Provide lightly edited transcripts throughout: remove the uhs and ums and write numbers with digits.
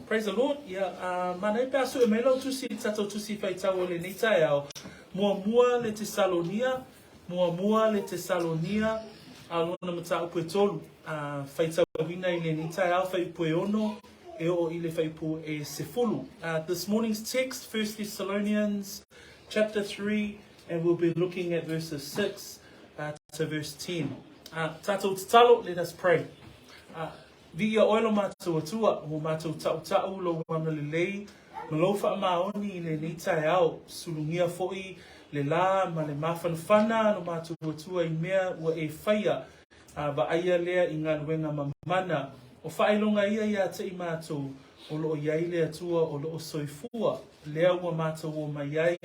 Praise the Lord. Yeah, mana pasu emelo tu si tato tu si Faifeau le nita yao. Mua le Tesalonia, mua le Tesalonia. Alona mata upe tolu. Faifeau wina ile nita yao Faifeau ono. Eo ile Faifeau e sefulu. This morning's text, 1 Thessalonians chapter 3, and we'll be looking at verses 6 to verse 10. Tato talo, let us pray. Via oilo mātou atua, mo mātou tau lo wana le lei, malofa maoni le nita yao, sulungia foi, le la, ma le mawhanawhana, no mātou atua I mea ua e whaia, va aia lea I ngā luenga mamana, o whaelonga ia te I mātou, o loo iai lea atua, o loo soifua, lea ua mātou o mai iai,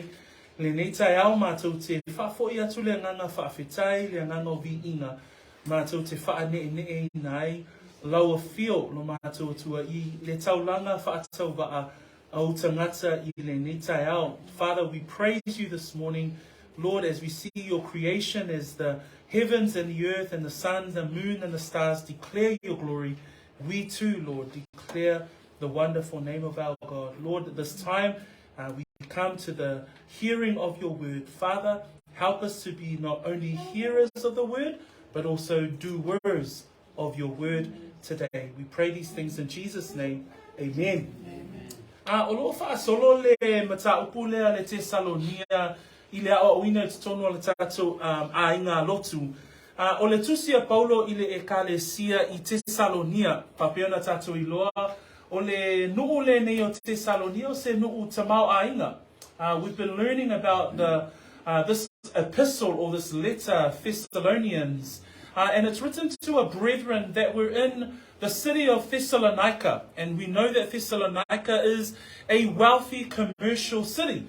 le nita yao mātou te whafoi atu le nganga whaafetai, le nganga o vi inga, mātou te whaane ne nai, Laua fio lo mātou atua I le taulanga whaatau waa au tangata I le nita ao. Father, we praise you this morning, Lord, as we see your creation, as the heavens and the earth and the sun, the moon and the stars declare your glory. We too, Lord, declare the wonderful name of our God. Lord, at this time, we come to the hearing of your word. Father, help us to be not only hearers of the word, but also doers of your word today. We pray these things in Jesus' name. Amen. O wha solo le mataupu lea le Tesalonia I le ao wina te tonu le tātou a inga lotu. O le tusia Paulo I le ekalesia I Tesalonia. Papeona tātou I loa. O le nuu le nei o Tesalonia o se nuu tamau a inga. We've been learning about this epistle or this letter, Thessalonians. And it's written to a brethren that were in the city of Thessalonica. And we know that Thessalonica is a wealthy commercial city.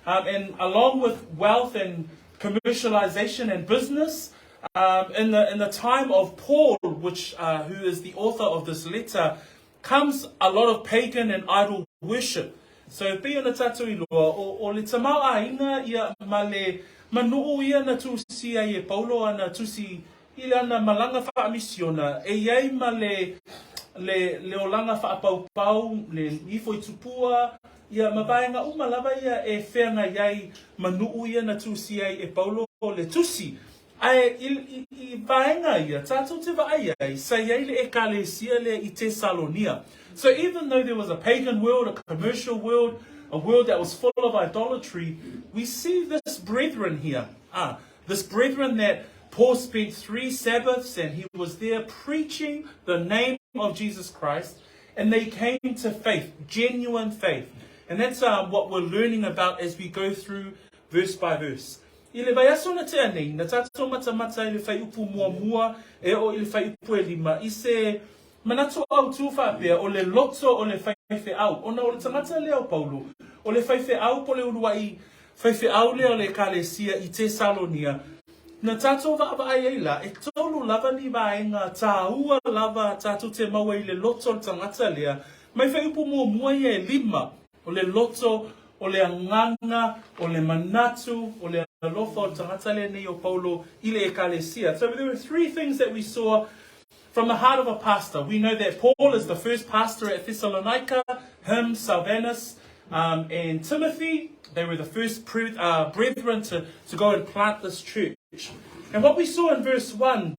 And along with wealth and commercialization and business, in the time of Paul, who is the author of this letter, comes a lot of pagan and idol worship. So, pe ona tātou I loa, o le tamau a inga ia ma le manuu ia na tusi ai e Paulo ana tusi Ile ana malanga whaamisiona, e iei ma le olanga whaapau, le ifo I tupua, ia mabaenga umalava ia e whenga iei manuu ia na tusi ai e Paulo le tusi. Ai I vaenga ia, tātou te vaai ai, sa iei le ekalesia le I Tesalonia. So even though there was a pagan world, a commercial world, a world that was full of idolatry, we see this brethren here. This brethren that Paul spent 3 Sabbaths and he was there preaching the name of Jesus Christ, and they came to faith, genuine faith. And that's what we're learning about as we go through verse by verse. I le vaiasona te anei, na tātou mata I le whai upu mua e o I le whai upu e lima. I se manato au tūwhapea o le loto o le Faifeau. Ona o le tangata leo Paulo. O le Faifeau po le urua I Faifeau leo le kalesia I Tesalonia. Na tātou whaapaa la, e tolu lava ni vaenga, tā ua lava tātou te maua I le loto o tangata lea, mai whai upu mua e lima, o le loto, o le anganga, o le manatu, o le alofa o tangata lea nei o Paulo I le ekalesia. So there were 3 things that we saw from the heart of a pastor. We know that Paul is the first pastor at Thessalonica, him, Silvanus, and Timothy. They were the first brethren to go and plant this church. And what we saw in verse 1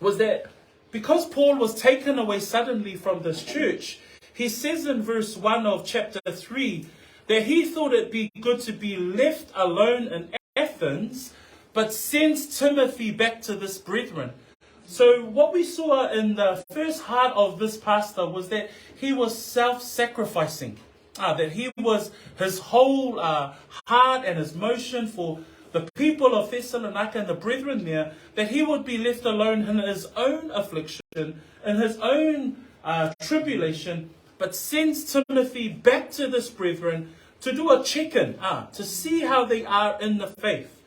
was that because Paul was taken away suddenly from this church, he says in verse 1 of chapter 3 that he thought it'd be good to be left alone in Athens, but sends Timothy back to this brethren. So what we saw in the first heart of this pastor was that he was self-sacrificing. That he was his whole heart and his motion for the people of Thessalonica and the brethren there, that he would be left alone in his own affliction, in his own tribulation, but sends Timothy back to this brethren to do a check-in, to see how they are in the faith.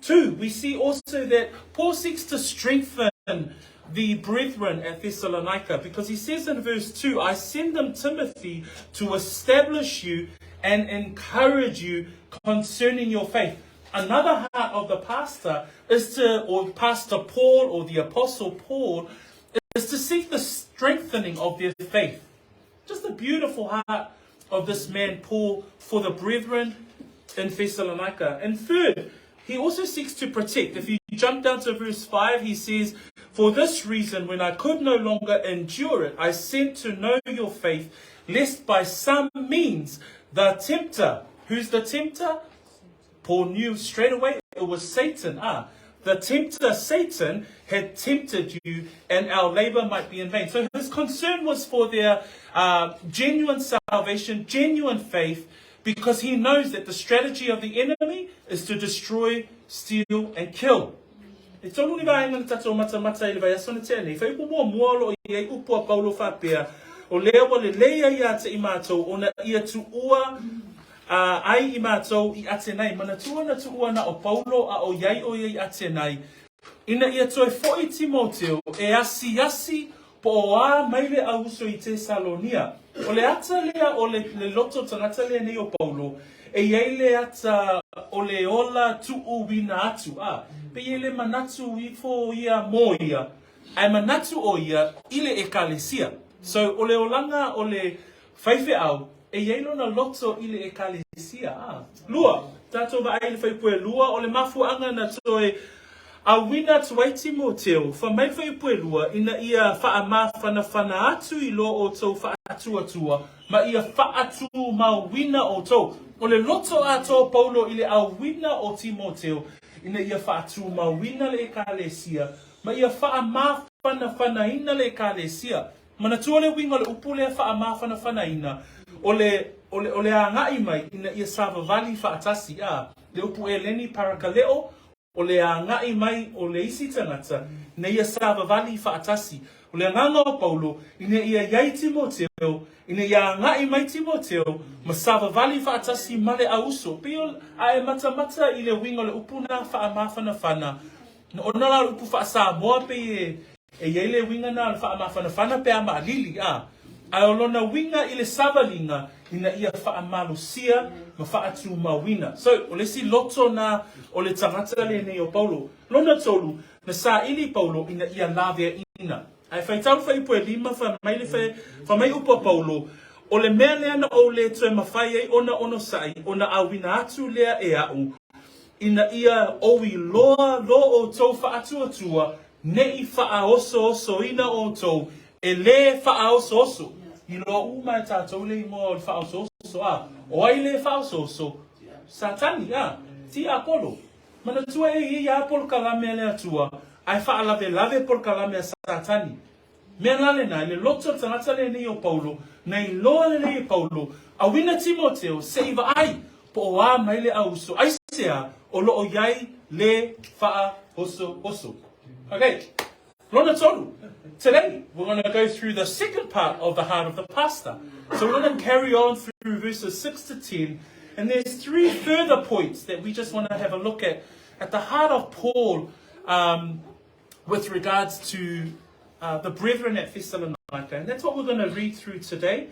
2, we see also that Paul seeks to strengthen the brethren at Thessalonica, because he says in verse 2, I send them Timothy to establish you and encourage you concerning your faith. Another heart of the pastor or Pastor Paul or the Apostle Paul, is to seek the strengthening of their faith. Just the beautiful heart of this man, Paul, for the brethren in Thessalonica. And third, he also seeks to protect. If you jump down to verse 5, he says, "For this reason, when I could no longer endure it, I sent to know your faith, lest by some means the tempter," who's the tempter? Paul knew straight away it was Satan. The tempter, Satan, had tempted you and our labor might be in vain. So his concern was for their genuine salvation, genuine faith, because he knows that the strategy of the enemy is to destroy, steal, and kill. E tonu ni vai ngana tato mata ile vai asona tene. Fa ipu mo moalo i upu Paulo fapea. O lea wale leia ia te imato ona ia tu ua ai imato I atenai. Mana tua na tu ua na o Paulo a o iai o iai atenai. Ina ia toi foi Timoteo e asi po o a maile a uso I Tesalonia. O le ata lea o le loto tangata lea nei o Paulo. E iai le ata o le ola tu uwina atu. Pe iai le manatu I fo ia mo ia. Ai manatu o ia ile ekalesia. So o le olanga o le Faifeau e iai lona loto ile ekalesia. Lua. Tato ba ai le faipue lua o le mafuanga na toe a wina tuai Timoteo, fa mai fai puelua, ina ia faa fana atu I lo o tau faa atua, ma ia faa atu ma wina o tau. O le loto a tau Paulo ile a wina o Timoteo, ina ia faa atu ma wina le ekalesia, ma ia faa fana ina le ekalesia. Mana tua le winga le upule faa fana ina, o le a ngai mai, ina ia sava vali faa tasi le upu e leni parakaleo, o le ngai mai o le isi tangata, na ia sava vali whaatasi. O le nganga o Paulo, ina ia iai Timoteo, ina ia ngai mai Timoteo, ma sava vali whaatasi male a uso. Pio a e mata I le winga le upuna wha Na ona la upu wha Samoa pe e iai le winga na wha pe a maalili Ai o lona winga I le sava linga, ina ia wha malusia, ma wha atu mawina. So, o le si loto na o le tangata le nei o Paulo. Lona tolu, na sa ili Paulo ina ia lavea ina. Ai whai tau whai pue lima wha mai upo Paulo. O le mea lea na o le tue mawhai ei ona ono sai, ona awina atu lea e au. Ina ia owi loa lo o tau wha atu atua, nei wha oso ina o tau, e le wha oso. I lo umai tātou le mo le wha oso. O ai le wha oso. Satani, ti Apollo. Mana tua e ia Apollo kalame le atua. Ai wha lave por kalame a Satani. Mea lale nai, le loto tangata le nei o Paulo. Nei loa le nei Paulo. A wina Timoteo, seiva ai. Po o a mai le auso. Ai sea, o lo o iai le wha oso. Okay. Lona tolu. Today, we're going to go through the second part of the heart of the pastor. So we're going to carry on through verses 6 to 10. And there's 3 further points that we just want to have a look at the heart of Paul with regards to the brethren at Thessalonica. And that's what we're going to read through today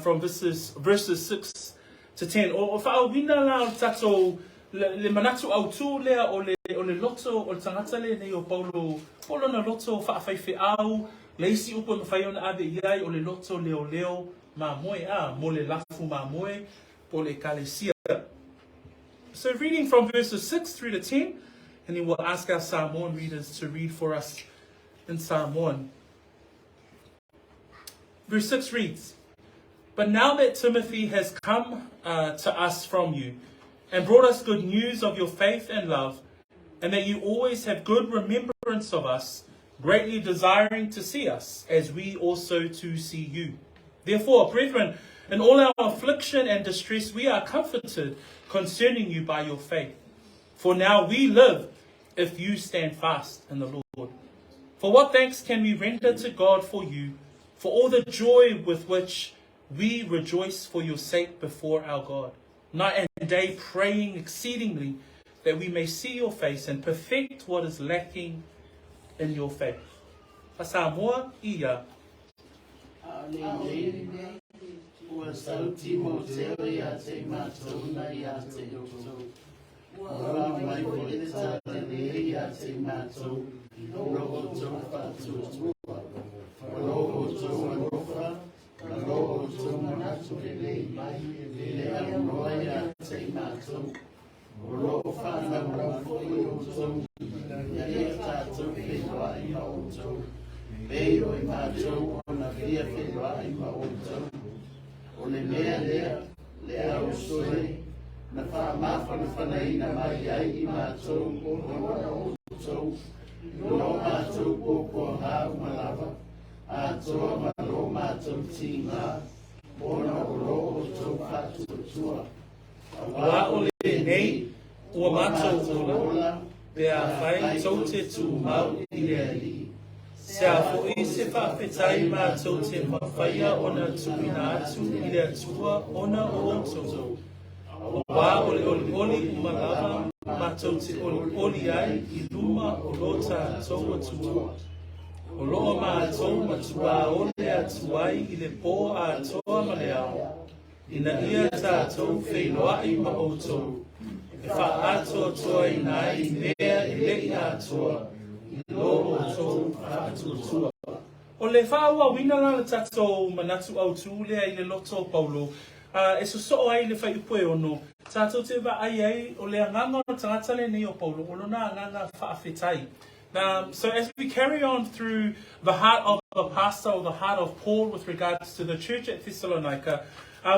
from verses 6 to 10. O whaawina la o tato le manatu au tū lea o le loto o le tangata le nei o Paulo na loto Faifeau le isi upo mawhai ona ave iai o le loto leo ma moe mo le lafu ma moe po le kalesia. So reading from verses 6 through to 10, and then we'll ask our Samoan readers to read for us in Samoan. Verse 6 reads, "But now that Timothy has come to us from you, and brought us good news of your faith and love, and that you always have good remembrance of us, greatly desiring to see us, as we also to see you. Therefore, brethren, in all our affliction and distress, we are comforted concerning you by your faith. For now we live, if you stand fast in the Lord. For what thanks can we render to God for you, for all the joy with which we rejoice for your sake before our God, night and day praying exceedingly that we may see your face and perfect what is lacking in your faith." Samoa ia. o tō manatu e lei mai, e le aroa ia te mātou. O loo whanau fōi o tō, ia ia tātou whenua i ma o tō. Pei o i mātou o na whia whenua i ma o tō. O le mea lea, lea o soe, na whamawhanaina mai ai i mātou o na o tō. Lo mātou o ko ngā umalawa, a toa ma lo mātou ti ngā, ona o lo o tō whātua tua. Wa o le nei, ua mātou ola, pea whai tau te tū mau i le ali. Se a fōi se whawhetai mātou te mawhaia ona tuina atu i le atua ona o tō. Wa o le oli umalawa, mātou te oli ai i luma o lota tau atua. O loa mātou matua o le atuai i le pō a toa ma le ao. Ina ia tātou wheiloai ma o tō. E wha ato toa i nai mea i lei atoa. I lo o tō atu tua. O le whaua wina lana tātou manatu au tūlea i le loto Paulo. E so ai le whai upoe ono. Tātou te wa ai o le anganga o tangata le nei o Paulo. O lona anganga whaafetai. So as we carry on through the heart of the pastor or the heart of Paul with regards to the church at Thessalonica,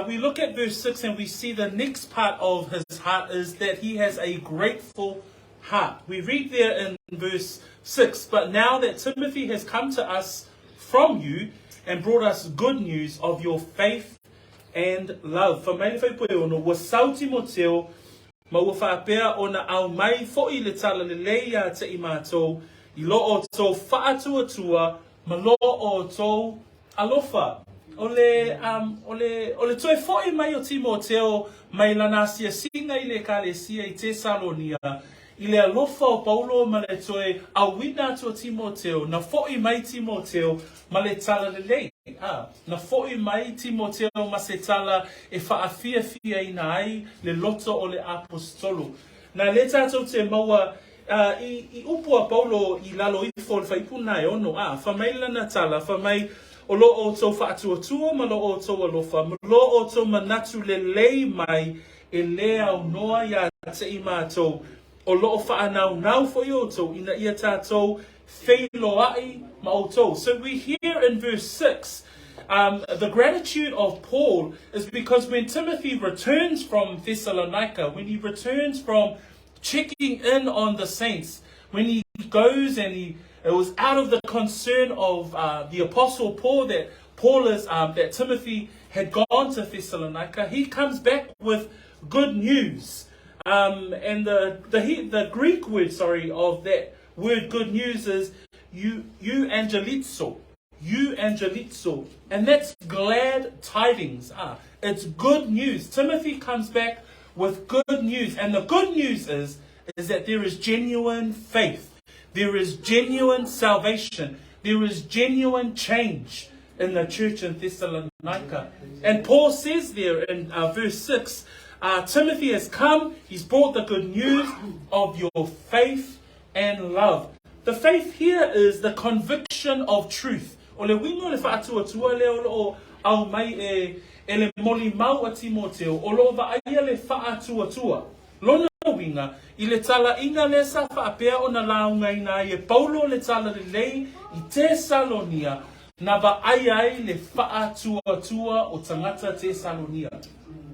we look at verse 6 and we see the next part of his heart is that he has a grateful heart. We read there in verse 6, but now that Timothy has come to us from you and brought us good news of your faith and love. For mai Faifeau ono wa sau Timoteo ma ua whaapea o na au mai fo'i le tala le leia te i mātou i lo o tō whaatuatua ma lo o tō alofa. O le toe fo'i mai o Timoteo mai lanasia singa i le kalesia i Tesalonia i le alofa o Paulo ma le toe awina atua Timoteo na fo'i mai Timoteo ma le tala le lei. Na fo'i mai Timoteo ma se tala e whaafia ina ai le loto o le apostolo. Na le tātou te maua i upua Paulo i lalo i fo le whaipuna e ono. Whamaila na tala, whamai o lo o tō whaatuatua ma lo o tō alofa. Ma lo o tō manatu le lei mai e lea o noa ia te i mātou. O lo o whaanau nau fo i o tō ina ia tātou wheiloai ma o tō. So we hear in verse 6, the gratitude of Paul is because when Timothy returns from Thessalonica, when he returns from checking in on the saints, when he goes and it was out of the concern of the apostle Paul that Timothy had gone to Thessalonica, he comes back with good news. And the Greek word, of that word good news is euangelizo. Euangelizo. And that's glad tidings. It's good news. Timothy comes back with good news. And the good news is that there is genuine faith. There is genuine salvation. There is genuine change in the church in Thessalonica. And Paul says there in verse 6, Timothy has come, he's brought the good news of your faith and love. The faith here is the conviction of truth. O le wingo le whaatuatua le o au mai e le moli mau a Timoteo, o lo va aia le whaatuatua. Lona winga, I le tala inga le sa whaapea o na launga ina e Paulo le tala le lei I Tesalonia, na va ai le whaatuatua o tangata Tesalonia.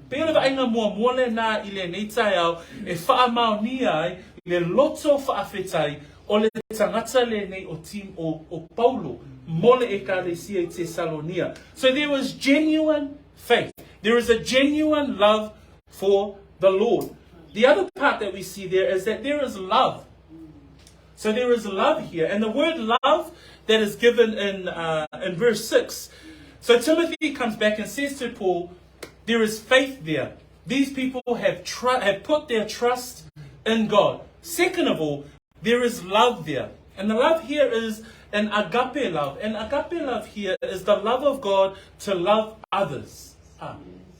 Pēra wa inga mua le nā I le neitai au e whaamau ai le loto whaafetai o le tangata le nei o team o Paulo mole e kālesia I Tesalonia. So there was genuine faith. There is a genuine love for the Lord. The other part that we see there is that there is love. So there is love here. And the word love that is given in verse 6. So Timothy comes back and says to Paul, there is faith there. These people have put their trust in God. Second of all, there is love there. And the love here is an agape love. And agape love here is the love of God to love others.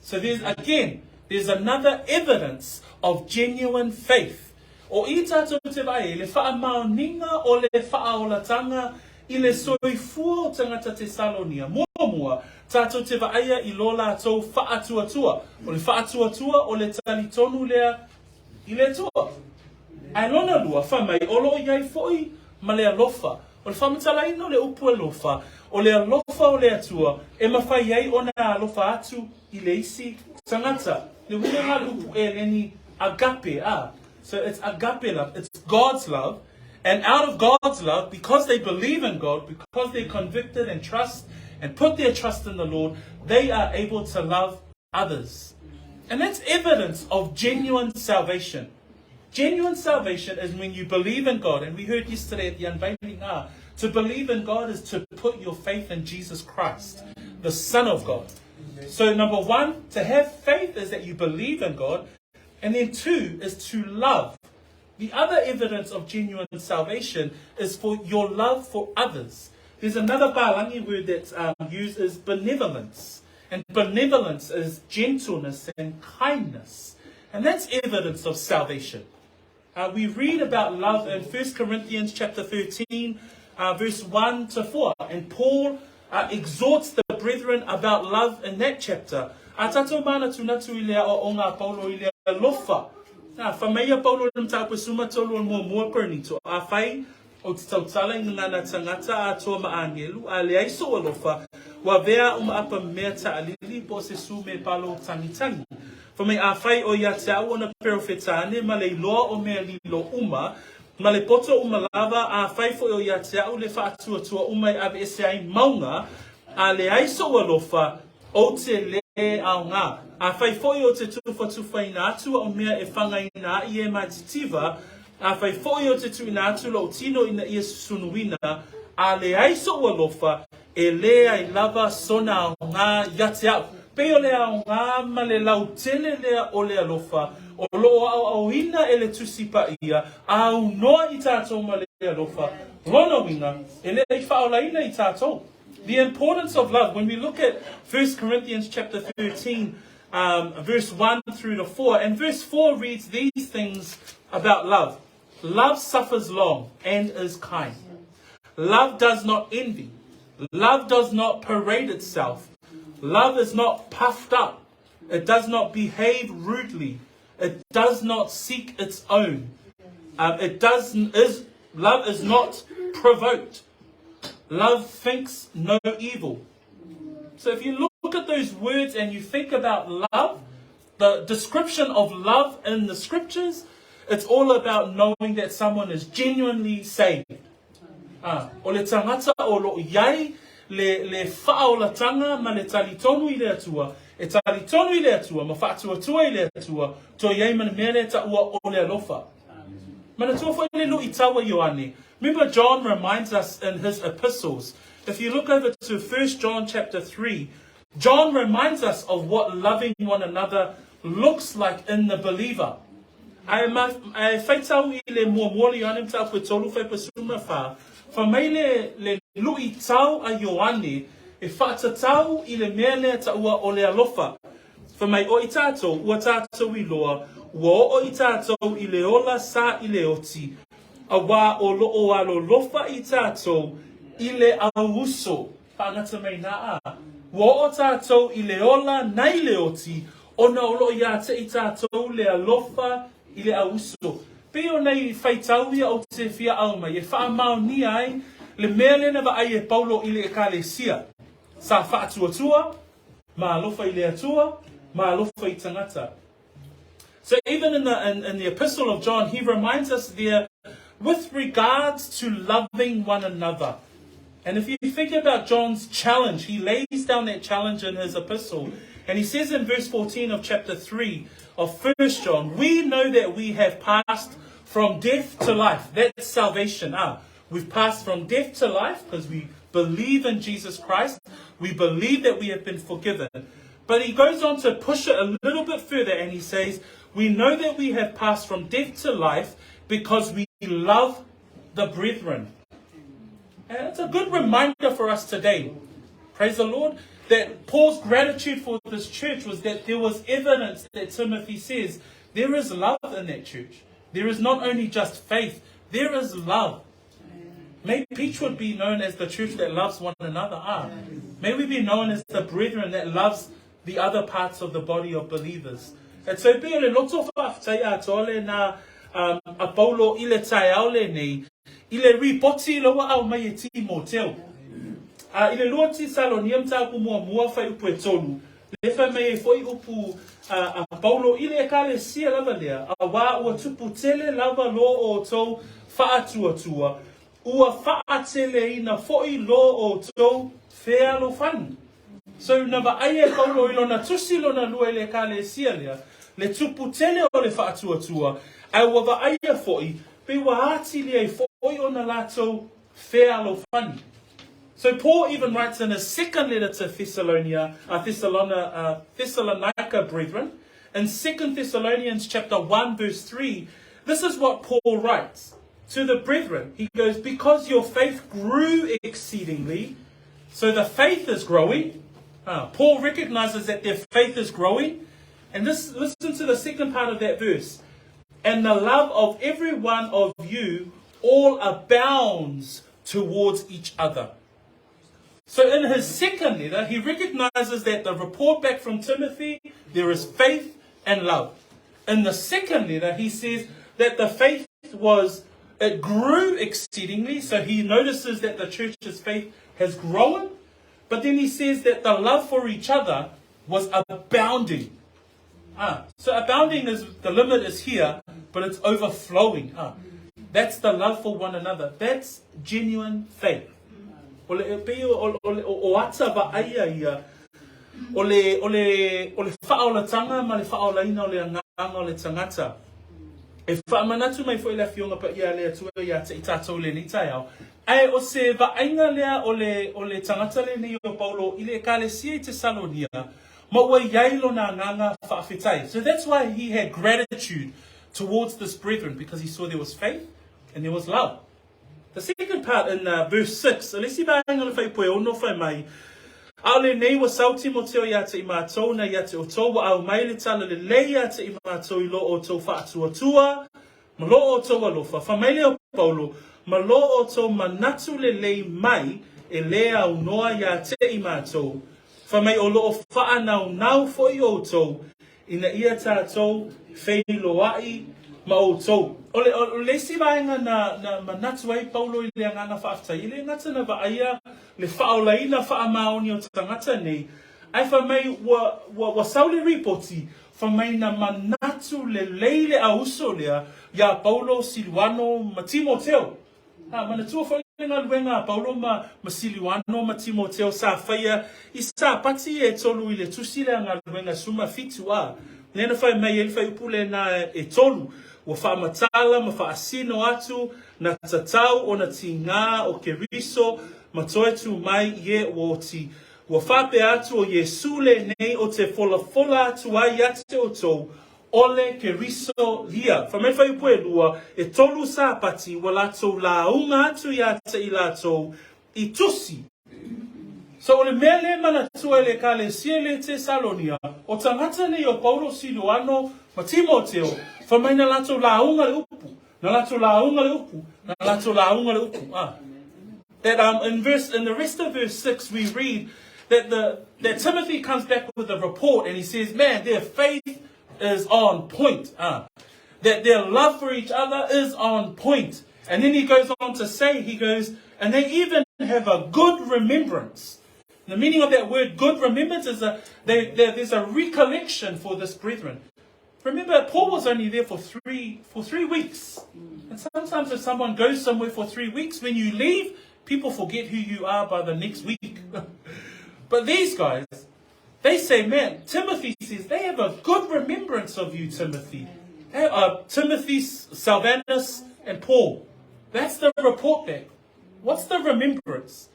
So there's another evidence of genuine faith. O I tātou te vai, le whaamauninga o le whaolatanga I le soifua o tangata Tesalonia. Mua, tātou te vaaya I lola tau whaatua-tua. O le whaatua-tua o le talitonu lea I le tua. Ai lona lua, whamai, olo iai foi, ma le alofa. O le whamatalaina o le upu alofa. O le alofa o le atua. E mawhai ai o na alofa atu I le isi tangata. Le wina upu e leni agape. So it's agape love. It's God's love. And out of God's love, because they believe in God, because they're convicted and trust and put their trust in the Lord, they are able to love others. And that's evidence of genuine salvation. Genuine salvation is when you believe in God. And we heard yesterday at the unveiling, to believe in God is to put your faith in Jesus Christ, the Son of God. So number one, to have faith is that you believe in God. And then two is to love. The other evidence of genuine salvation is for your love for others. There's another Bilingual word that's used as benevolence. And benevolence is gentleness and kindness. And that's evidence of salvation. We read about love in 1 Corinthians chapter 13, verse 1 to 4. And Paul exhorts the brethren about love in that chapter. A tatou mana tunatu I lea o ngā Paulo I lea lofa. Whameia Paulo nam tāpua suma tolu on mua pernito. A whai o te tautala I ngana tangata a toa maangelu. A lea iso alofa. Wa vea apa mea ta alili po se sume palo tangitangi. Whamei a whai o ia te au ona perofetane ma le loa o mea lilo uma. Ma le poto uma lava a Faifeau o ia te au le whaatua umai abe ese ai maunga. A le aiso alofa o te le au ngā. A Faifeau o te tufa ina atua o mea e whanga ina I e matitiva. A Faifeau o te tu ina atu lo tino ina I e sunuina. A le aiso alofa e lea I lava sona au ngā yate au. Peo lea au ngā ma le lau tele lea o le alofa. O loa au ina e le tusipa ia. Au noa I tātou ma le alofa. Rono winga e le I whaola ina I tātou. The importance of love, when we look at 1 Corinthians chapter 13, verse 1 through to 4, and verse 4 reads these things about love. Love suffers long and is kind. Love does not envy. Love does not parade itself. Love is not puffed up. It does not behave rudely. It does not seek its own. Love is not provoked. Love thinks no evil. So if you look at those words and you think about love, the description of love in the scriptures, it's all about knowing that someone is genuinely saved. O le tangata o lo iai, le whaolatanga ma le talitonu I le atua. E talitonu I le atua, ma whaatua-tua I le atua, to iai mana mea ta ua o le alofa. Mana tua whai le lo I tawa Ioane. Remember, John reminds us in his epistles. If you look over to 1 John chapter 3, John reminds us of what loving one another looks like in the believer. Ai whaitau I le muamoli anem tau pui tolu whai pasuma wha. Whamei le lui tau a Ioane e whaatatau I le mea lea ta ua o le alofa. Whamei o I tātou, ua tātou I loa, ua o I tātou I le ola sa I le oti. A wā o loo alo lofa I tātou I le auso. Whangata mei nā a. Wā o tātou I le ola nei le oti. Ona o loo ia te I tātou le alofa I le auso. Peo nei whaitauia o te whia auma. E whaamau ni ai. Le mea lena wa ai e Paulo I le ekalesia. Sa whaatua-tua. Ma alofa I le atua. Ma alofa I tangata. So even in the epistle of John, he reminds us there with regards to loving one another. And if you think about John's challenge, he lays down that challenge in his epistle. And he says in verse 14 of chapter 3 of 1 John, we know that we have passed from death to life. That's salvation. We've passed from death to life because we believe in Jesus Christ. We believe that we have been forgiven. But he goes on to push it a little bit further and he says, we know that we have passed from death to life because we love the brethren. And it's a good reminder for us today, praise the Lord, that Paul's gratitude for this church was that there was evidence that Timothy says there is love in that church. There is not only just faith, there is love. May Peachwood be known as the church that loves one another. May we be known as the brethren that loves the other parts of the body of believers. And so be ole loto whaafitai tole na a paulo ile tai aole nei, ile ripoti loa au mai e Timoteo. Ile lua Tesalonia mta kumua mua fai upu e tonu. Lefa me foi upu a paulo ile e kale sia lava lea. A wa ua tupu tele lava lo o tau whaatua. Ua whaatele ina foi lo o tau whea lo fan. So nava aia paulo ilona tusi lona lua ile kale sia lea. Le tupu tele o le whaatua. Ai wa aia foi. Pe wa ati le foi ona lato whea lo fan. So Paul even writes in his second letter to Thessalonica brethren, in 2 Thessalonians chapter 1 verse 3, this is what Paul writes to the brethren. He goes, because your faith grew exceedingly, so the faith is growing. Paul recognizes that their faith is growing. And listen to the second part of that verse. And the love of every one of you all abounds towards each other. So in his second letter, he recognizes that the report back from Timothy, there is faith and love. In the second letter, he says that the faith it grew exceedingly. So he notices that the church's faith has grown. But then he says that the love for each other was abounding. So abounding is, the limit is here, but it's overflowing. That's the love for one another. That's genuine faith. O ata va aia ia o le whaolatanga ma le whaolaina o le anganga o le tangata e whaamanatu mai fo i la fionga pa ia lea tua ia te i tātou le ni tai au ai o se vainga lea o le tangata le ni o Paulo i le ekalesia I Tesalonia ma ua iai lo na anganga whaafetai. So that's why he had gratitude towards this brethren, because he saw there was faith and there was love. The second part in verse 6, alesi vaenga le Faifeau ono fai mai. Aole nei wa sau Timoteo ia te I mātou na ia te o tau wa au mai le tala le lei ia te I mātou I lo o tau whaatua, ma lo o tau alofa. Whamai le o Paulo, ma lo o tau manatu le lei mai e lea au noa ia te I mātou. Whamai o lo o whaanau nau fo I o tau, ina ia tātou whei loai ma o tau. O le si vaenga na manatu ai Paulo I le anganga whaaftai. I le ngata na vaia le whaolaina whaamaoni o tangata nei. Ai whamai wa saule ripoti. Whamai na manatu le leile a uso lea. Ia Paulo Silwano ma Timoteo. Manatua whainga luenga Paulo ma Silwano ma Timoteo sa whaia. I sa pati e tolu I le tusi le anga luenga suma fitu a. Nena whai mai ele whai upule na e tolu. Wa whaamatala, ma whaasino atu, na tatau o na tinga o keriso, ma toetu mai ye woti. Wa whape atu o Yesu le nei o te fola atu ai ate o tau, ole keriso lia. Whamai whai upue lua, e tolu sa pati, wa lato launga atu I ate I lato, I tusi. So ole mele manatua le kalesia le Tesalonia, o tangata nei o Paulo Silwano ma Timoteo, whamai na lato launga le upu, na lato launga le upu, na lato launga le upu. That in the rest of verse 6 we read that Timothy comes back with a report and he says, man, their faith is on point. That their love for each other is on point. And then he goes on to say, and they even have a good remembrance. The meaning of that word good remembrance is there's a recollection for this brethren. Remember, Paul was only there for three weeks. And sometimes if someone goes somewhere for 3 weeks, when you leave, people forget who you are by the next week. But these guys, they say, man, Timothy says, they have a good remembrance of you, Timothy. Timothy, Silvanus, and Paul. That's the report back. What's the remembrance?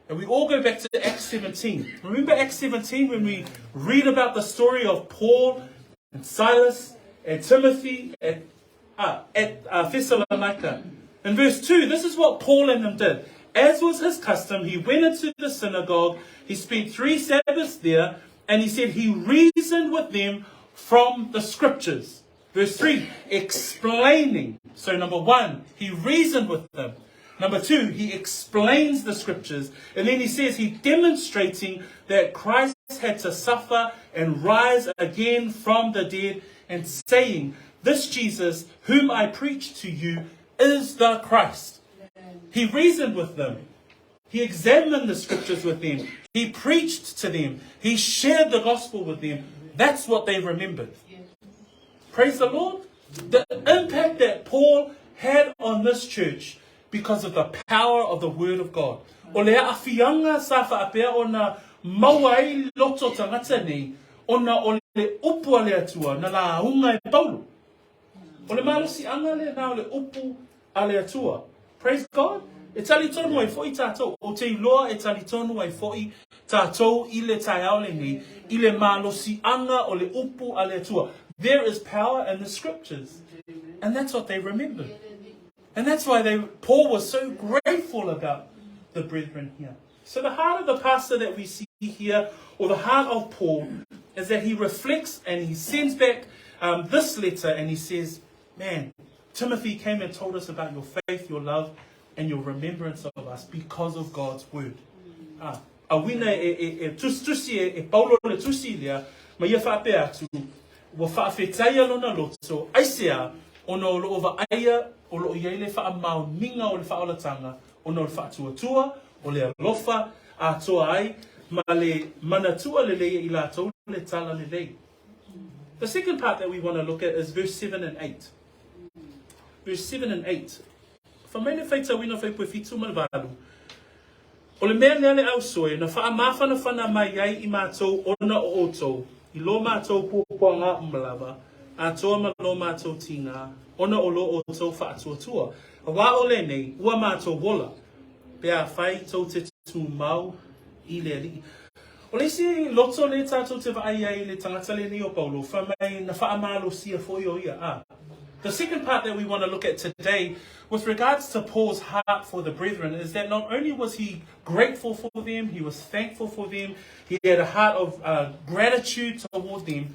And we all go back to Acts 17. Remember Acts 17 when we read about the story of Paul and Silas and Timothy at Thessalonica. In verse 2, this is what Paul and them did. As was his custom, he went into the synagogue, he spent 3 Sabbaths there, and he said he reasoned with them from the scriptures. Verse 3, explaining. So number 1, he reasoned with them. Number 2, he explains the scriptures. And then he says he demonstrating that Christ had to suffer and rise again from the dead, and saying, this Jesus whom I preach to you is the Christ. He reasoned with them. He examined the scriptures with them. He preached to them. He shared the gospel with them. That's what they remembered. Praise the Lord. The impact that Paul had on this church because of the power of the word of God. O lea afianga sa whaapea o na mawai loto tangata nei, o na o le upu a le atua, na la hunga e Paulo. O le malusi anga le na o le upu a le atua. Praise God. E tali tonu ai fo'i tātou. O te iloa e tali tonu ai fo'i tātou i le tai au le nei, i le malusi anga o le upu a le atua. There is power in the scriptures. And that's what they remembered. And that's why Paul was so grateful about the brethren here. So the heart of the pastor that we see here, or the heart of Paul, is that he reflects and he sends back this letter and he says, man, Timothy came and told us about your faith, your love, and your remembrance of us because of God's word. Awina tusi Paulo le tusi lea, ma ia whaapea atu, wa whaafetaia lona loto, aisea, ono lo ova aia, o lo iele whaamau minga o le whaolatanga, ono le whaatuatua, o le alofa, a toa ai, ma le manatua le leia i la tau le tala le lei. The second part that we want to look at is verse 7 and 8. Verse 7 and 8. Whamene whaita wina whaipue fitu malvalu. O le mea lea le au soe, na wha mawhana whana mai ai I mātou ona o otou, I lo mātou pōpua ngā umalawa, a toa ma lo mātou tinga, ona o lo otou whaatuatua. A wā o le nei, ua mātou wola, pea whai tau te tū mau I le ali. O le si loto le tātou te whaai ai le tangata le ni o Paulo, whamai na wha amalo sia fo o ia. The second part that we want to look at today with regards to Paul's heart for the brethren is that not only was he grateful for them, he was thankful for them, he had a heart of gratitude toward them,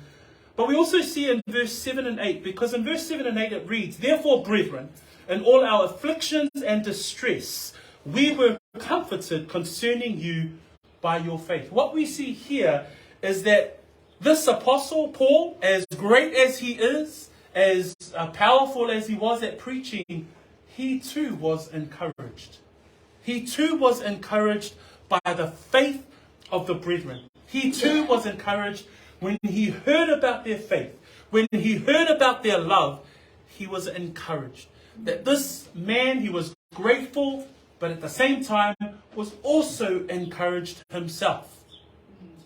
but we also see in verse 7 and 8, because in verse 7 and 8 it reads, therefore, brethren, in all our afflictions and distress, we were comforted concerning you by your faith. What we see here is that this apostle, Paul, as great as he is, as powerful as he was at preaching, he too was encouraged. He too was encouraged by the faith of the brethren. He too was encouraged when he heard about their faith, when he heard about their love, he was encouraged. That this man, he was grateful, but at the same time was also encouraged himself.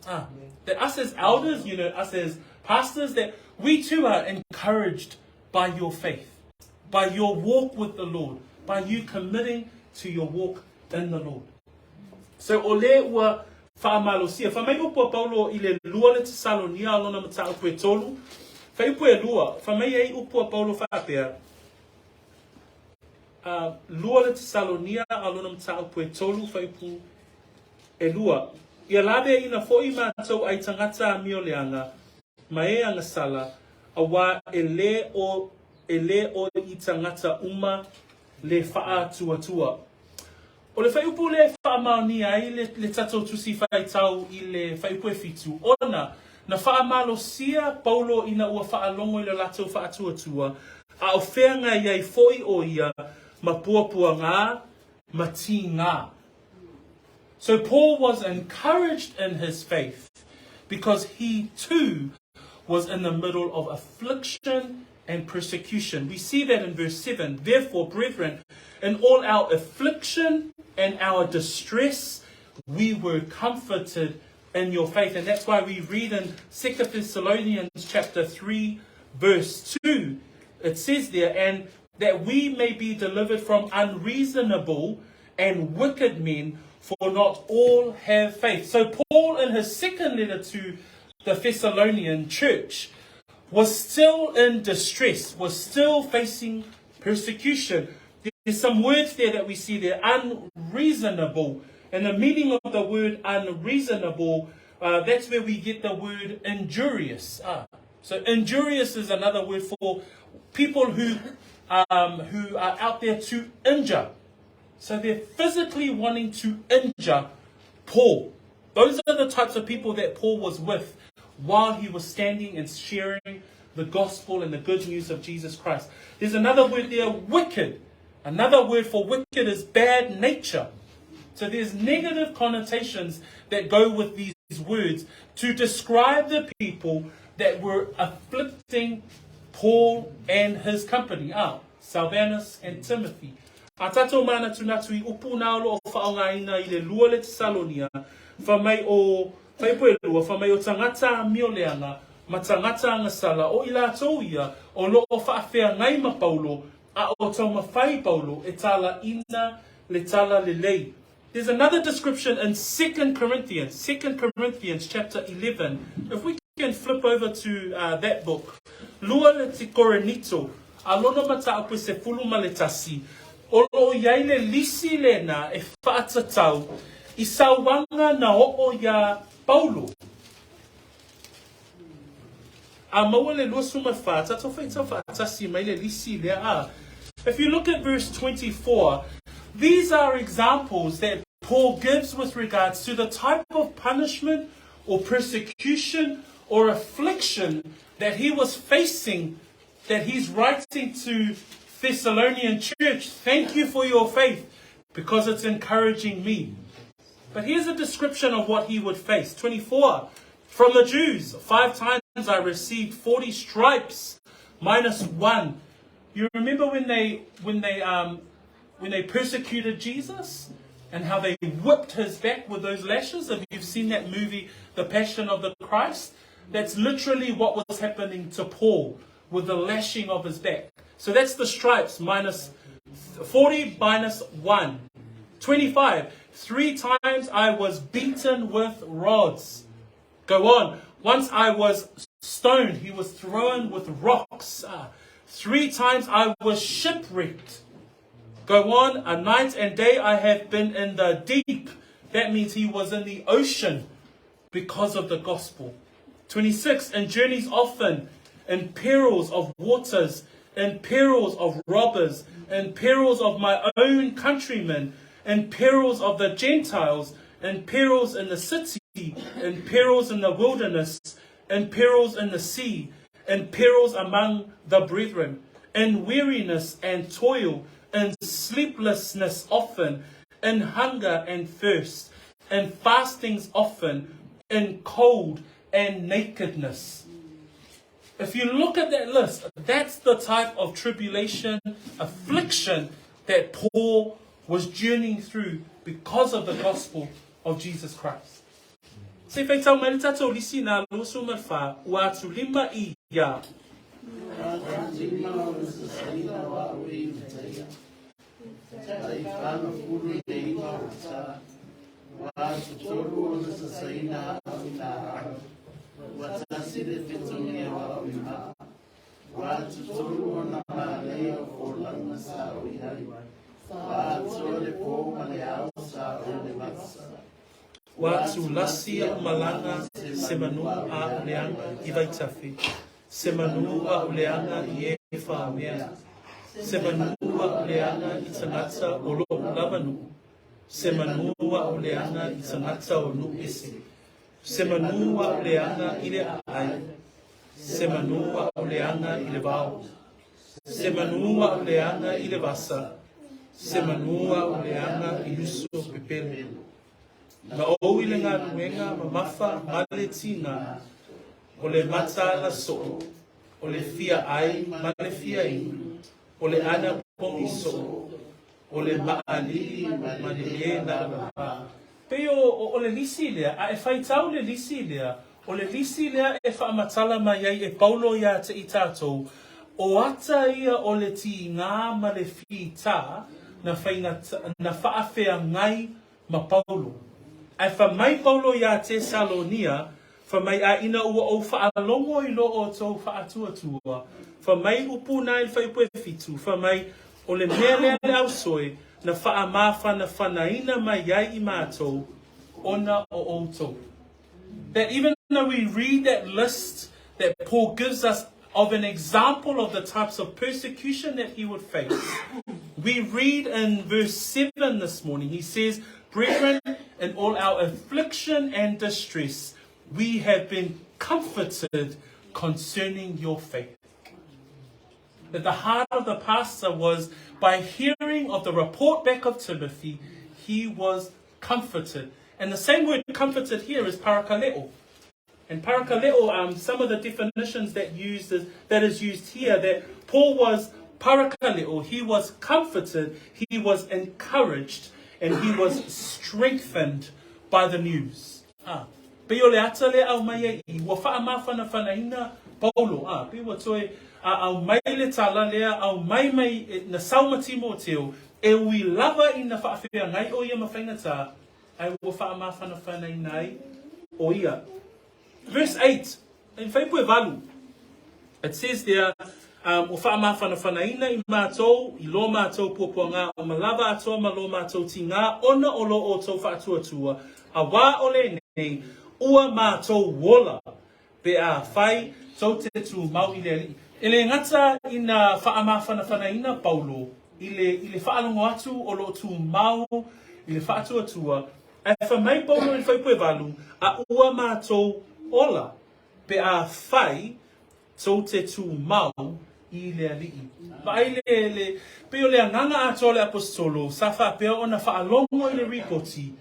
That us as elders, us as pastors, that we too are encouraged by your faith, by your walk with the Lord, by you committing to your walk in the Lord. So ole ua whaamalosia. Whamai upua Paulo I le lua le Tesalonia alona mata upu e tolu. Whaipu e lua. Whamai ei upua Paulo whaapea. Lua le Tesalonia alona mata upu e tolu. Whaipu e lua. Ia labe ina fo'i mātou ai tangata a mio leanga. Ma e anga sala. Awa ele o I tangata uma le wha tuatua. O le whaiupu le whaamaoni ai le tatou tusi whaitau I le whaiupu e fitu. Ona, na whaamalosia Paulo ina ua whaalongo I le latou whaatuatua. A o whenga iai foi o ia ma puapua ngā, ma ti ngā. So Paul was encouraged in his faith because he too was in the middle of affliction and persecution. We see that in verse 7. Therefore, brethren, in all our affliction and our distress, we were comforted in your faith. And that's why we read in 2 Thessalonians chapter 3, verse 2. It says there, and that we may be delivered from unreasonable and wicked men, for not all have faith. So Paul, in his second letter to the Thessalonian church, was still in distress, was still facing persecution. There's some words there that we see there, unreasonable. And the meaning of the word unreasonable, that's where we get the word injurious. So injurious is another word for people who are out there to injure. So they're physically wanting to injure Paul. Those are the types of people that Paul was with while he was standing and sharing the gospel and the good news of Jesus Christ. There's another word there, wicked. Another word for wicked is bad nature. So there's negative connotations that go with these words to describe the people that were afflicting Paul and his company. Silvanus and Timothy. A tatou mana tunatu I upu na lo o whaongaina I le lua le Tesalonia, whamai o Faifeau lua, whamai o tangata mioleanga, ma tangata angasala o ila tau ia, o lo o whaafea ngai ma Paulo, a o tau mawhai Paulo, e tala ina le tala le lei. There's another description in 2 Corinthians chapter 11. If we can flip over to that book. Lua le te korenito, alono mata apu se fulu maletasi, o lo iai le lisi lena e whaatatau, I sauwanga na o ya Paulo. A maua le lua suma wha, tato whaita whaatasi mai le lisi lea. If you look at verse 24, these are examples that Paul gives with regards to the type of punishment or persecution or affliction that he was facing, that he's writing to Thessalonian church. Thank you for your faith because it's encouraging me. But here's a description of what he would face. 24, from the Jews, 5 times I received 40 stripes minus 1. You remember when they persecuted Jesus and how they whipped his back with those lashes? If you've seen that movie, The Passion of the Christ, that's literally what was happening to Paul with the lashing of his back. So that's the stripes, minus 40 minus 1. 25, 3 times I was beaten with rods. Go on. Once I was stoned, he was thrown with rocks. 3 times I was shipwrecked. Go on. A night and day I have been in the deep. That means he was in the ocean because of the gospel. 26, in journeys often, in perils of waters, in perils of robbers, in perils of my own countrymen, in perils of the Gentiles, in perils in the city, in perils in the wilderness, in perils in the sea, in perils among the brethren, in weariness and toil, in sleeplessness often, in hunger and thirst, in fastings often, in cold and nakedness. If you look at that list, that's the type of tribulation, affliction that Paul was journeying through because of the gospel of Jesus Christ. Se feitau mai tatou lisi na lusu malfa wa tulima I ya. Watu lasia malanga semanu a uleanga ivaitafi. Semanu a uleanga iefa mea. Semanu a uleanga itanata olo lavanu. Semanu a uleanga itanata olu isi. Semanu a uleanga ile ai. Semanu a uleanga ile vau. Semanu a uleanga ile vasa. Semanu a uleanga iluso pepele. Na o ile ngā nuenga ma mafa maletina o le mata la so o le fia ai ma le fia I o le ana pongi so o le maali ma le e na la pe o le lisi lea a e whaitau le lisi lea o le lisi lea e whaamatala mai ai e Paulo ia te I tātou o ata ia o le ti ngā ma le fi tā na whaafea ngai ma Paulo. Ai whamai Paulo ia Tesalonia, whamai a ina ua o whaalongo I lo o tau whaatuatua, whamai upu nai whaipoe fitu, whamai o le mea lea le au soe, na whaamafa na whanaina mai iai I mātou, ona o outou. That even though we read that list that Paul gives us of an example of the types of persecution that he would face, We read in verse 7 this morning, he says, "Brethren, in all our affliction and distress, we have been comforted concerning your faith." That the heart of the pastor was, by hearing of the report back of Timothy, he was comforted. And the same word comforted here is parakaleo. And parakaleo, some of the definitions that is used here, that Paul was parakaleo, he was comforted, he was encouraged, and he was strengthened by the news. Pe o le ata le au mai I wa wha amawhana whanaina Paulo. Pe wa toi au mai le tala lea au mai na saumati mo teo e ui lava I na whaafea ngai o ia mawhainata ai wa wha amawhana whanainai o ia. Verse 8, in Faifeau valu, it says there, o wha amawhana whanaina I mātou, I lo mātou puapuanga, o malava atoa ma lo mātou ti ngā ona o lo o tau whaatuatua, a wā ole nei, ua mātou wola, pe a whai tau te tu mau I le ali. Ele ngata I na whaamawhana whanaina Paulo, I le whaalongo atu o lo tu mau, I le whaatuatua, e whamai Paulo I Faifeau valu, a ua mātou ola, pe a whai tau te tu mau I le ali'i. Pai pe o le anganga ato le apostolo, sa whapea o na whaalongo I le ripoti,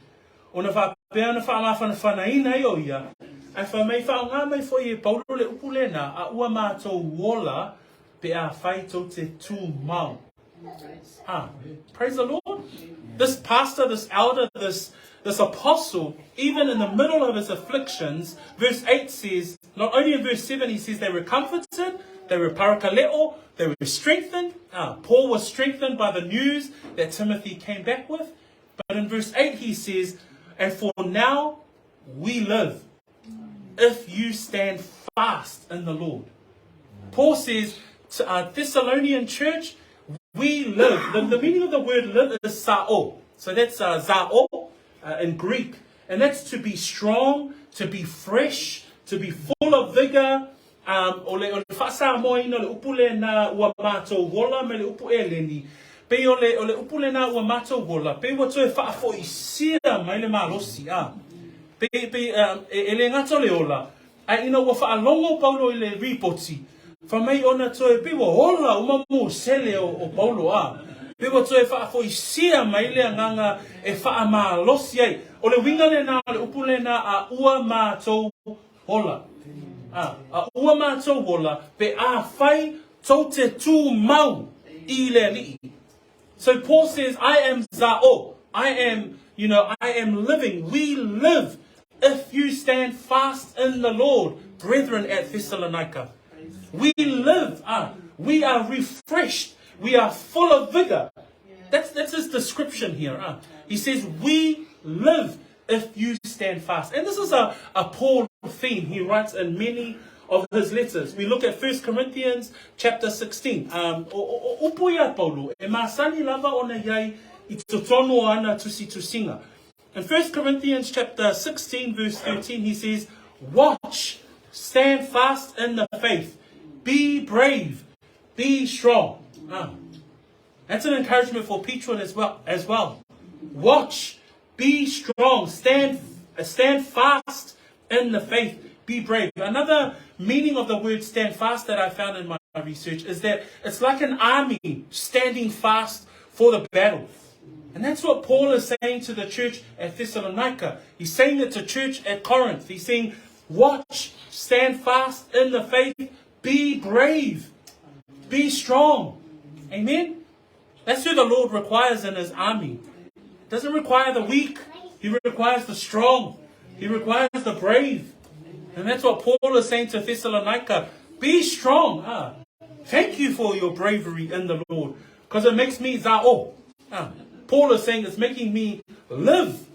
o na whapea na whaamawhana whanaina I o ia, ai whamai whaonga mai fo I Paulo le upulena, a ua mātou wola, pe a whai tau te tu mau. Praise the Lord. This pastor, this elder, this apostle, even in the middle of his afflictions, verse 8 says, not only in verse 7, he says they were comforted, they were parakaleo, they were strengthened. Paul was strengthened by the news that Timothy came back with. But in verse 8 he says, and for now we live, if you stand fast in the Lord. Paul says to our Thessalonian church, we live. The meaning of the word live is sao. So that's zao in Greek. And that's to be strong, to be fresh, to be full of vigor. O le whasa moina le upule na ua mātou wola me le upu eleni. Pe o le upule na ua mātou wola. Pe ua toe whaafo I sia mai le malosi. Pe ele ngato le ola. Ai ina ua whaalongo Paulo I le ripoti. Whamai ona toe pe ua hola umamu sele o Paulo Pe ua toe whaafo I sia mai le anganga e whaamalosi ai. O le winga le na le upule na a ua mātou hola. A ua mātou wola, pe a whai tau te tū mau I le ali'i. So Paul says, I am zao. I am living. We live if you stand fast in the Lord, brethren at Thessalonica. We live. We are refreshed. We are full of vigor. That's his description here. He says, we live if you stand fast. And this is a Paul theme he writes in many of his letters. We look at 1 Corinthians chapter 16. Upuia Paulo, e masani lava ona yai I totono ana tusi tusinga. In 1 Corinthians chapter 16 verse 13 he says, watch, stand fast in the faith, be brave, be strong. That's an encouragement for Peachwood as well. Watch, be strong, stand fast in the faith, be brave. Another meaning of the word stand fast that I found in my research is that it's like an army standing fast for the battle. And that's what Paul is saying to the church at Thessalonica. He's saying it to church at Corinth. He's saying, watch, stand fast in the faith, be brave, be strong. Amen? That's who the Lord requires in his army. He doesn't require the weak. He requires the strong. He requires the brave. And that's what Paul is saying to Thessalonica. Be strong. Thank you for your bravery in the Lord. Because it makes me zao. Paul is saying it's making me live.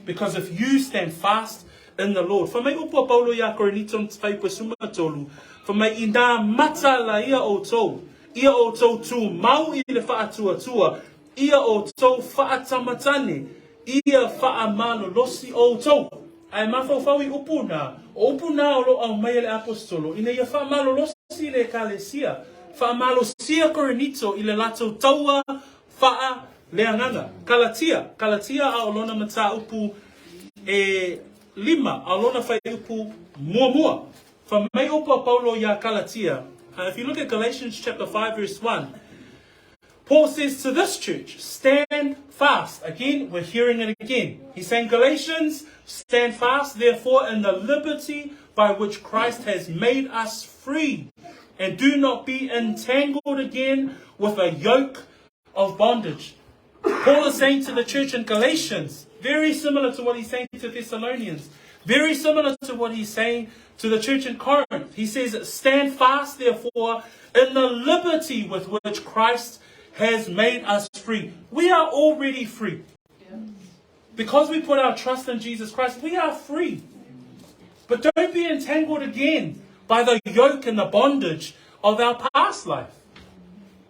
Because if you stand fast in the Lord. For me upo Paulo ya koreniton Faifeau sumatolu. For me ina mata la ia o tou. Ia o tou tu mau I le whaatuatua. Ia o tou whaatamatane. Ia whaamalo losi o tou. Ai mawhauwhaui upuna. O upuna o lo au mai le apostolo. Ina ia whaamalo losi le kalesia. Whaamalo sia korenito I le lato taua Fa'a leanganga. Kalatia. Kalatia aolona mata upu e lima. Aolona fai upu mua. From me upa Paulo ya Kalatia. If you look at Galatians chapter 5 verse 1, Paul says to this church, stand fast. Again, we're hearing it again. He's saying, Galatians, stand fast, therefore, in the liberty by which Christ has made us free. And do not be entangled again with a yoke of bondage. Paul is saying to the church in Galatians, very similar to what he's saying to Thessalonians, very similar to what he's saying to the church in Corinth. He says, stand fast, therefore, in the liberty with which Christ has made us free. We are already free. Because we put our trust in Jesus Christ, we are free. But don't be entangled again by the yoke and the bondage of our past life.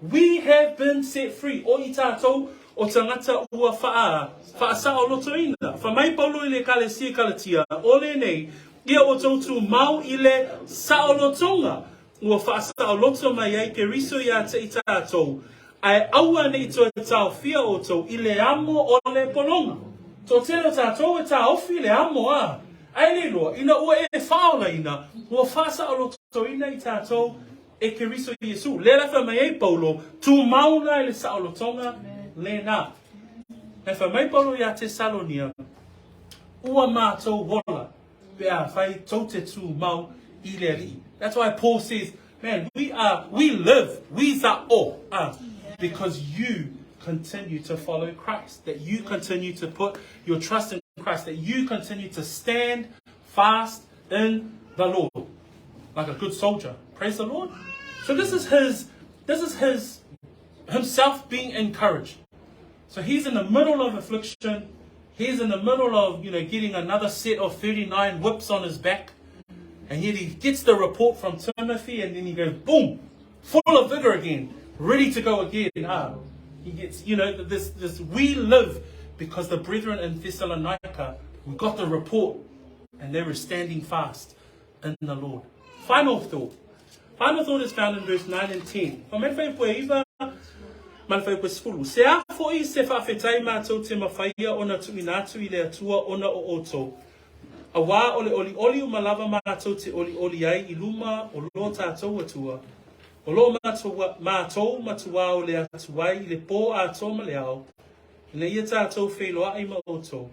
We have been set free. O i tātou o tangata ua whaasa o lotoina. Whamai Paulo i le kalesia kalatia. O le nei, ia o tautu mau i le saolotonga. Ua whaasa o loto mai ai ke riso ia te i tātou. Ai aua nei to tau fia o tau i le amo o le polonga. Tō tēnā tātou e tā ofi le amo a. Ai le loa, ina ua e whaola ina. Ua whaasa o loto ina i tātou e ke riso Iesu. Le lafa mai ei Paulo, tū mauna i le saolotonga le nā. E wha mai Paulo i a Tesalonia, ua mātou wola. Pea whai tau te tū mau i le ri. That's why Paul says, man, we live, we are all. Because you continue to follow Christ, that you continue to put your trust in Christ, that you continue to stand fast in the Lord, like a good soldier. Praise the Lord. So this is himself being encouraged. So he's in the middle of affliction. He's in the middle of, getting another set of 39 whips on his back. And yet he gets the report from Timothy, and then he goes, boom, full of vigor again. Ready to go again. He gets, this we live because the brethren in Thessalonica, we got the report and they were standing fast in the Lord. Final thought. Final thought is found in verse 9 and 10. Se a foi se whawhetai mātou te mawhaia ona tuinatu I le atua ona o oto. A wā ole oli malava mātou te oli ai I luma o lo tātou atua. O lo mātou matua o le atuai I le pō ato ma le au. I le ia tātou wheloa I ma oto.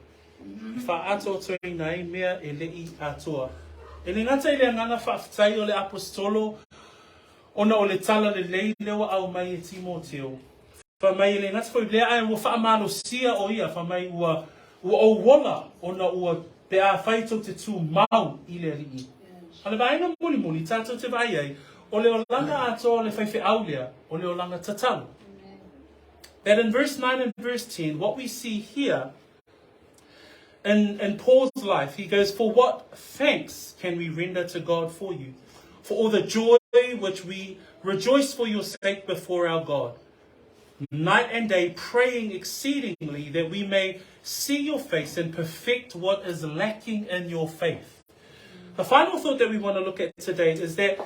Wha ato toi nei mea e le I atoa. E le ngata I le ngana whawhetai o le apostolo ona o le tala le lei lewa au mai e Timoteo. Wha mai le ngata whai lea ai ua wha amalo sia o ia. Wha mai ua o wola ona ua pe a whaitou te tū mau I le rii. Ale ba aina muli tātou te vai ai. O le olanga ato le Faifeau lea, o le olanga tatalu. That in verse 9 and verse 10, what we see here in Paul's life, he goes, for what thanks can we render to God for you? For all the joy which we rejoice for your sake before our God. Night and day praying exceedingly that we may see your face and perfect what is lacking in your faith. The final thought that we want to look at today is that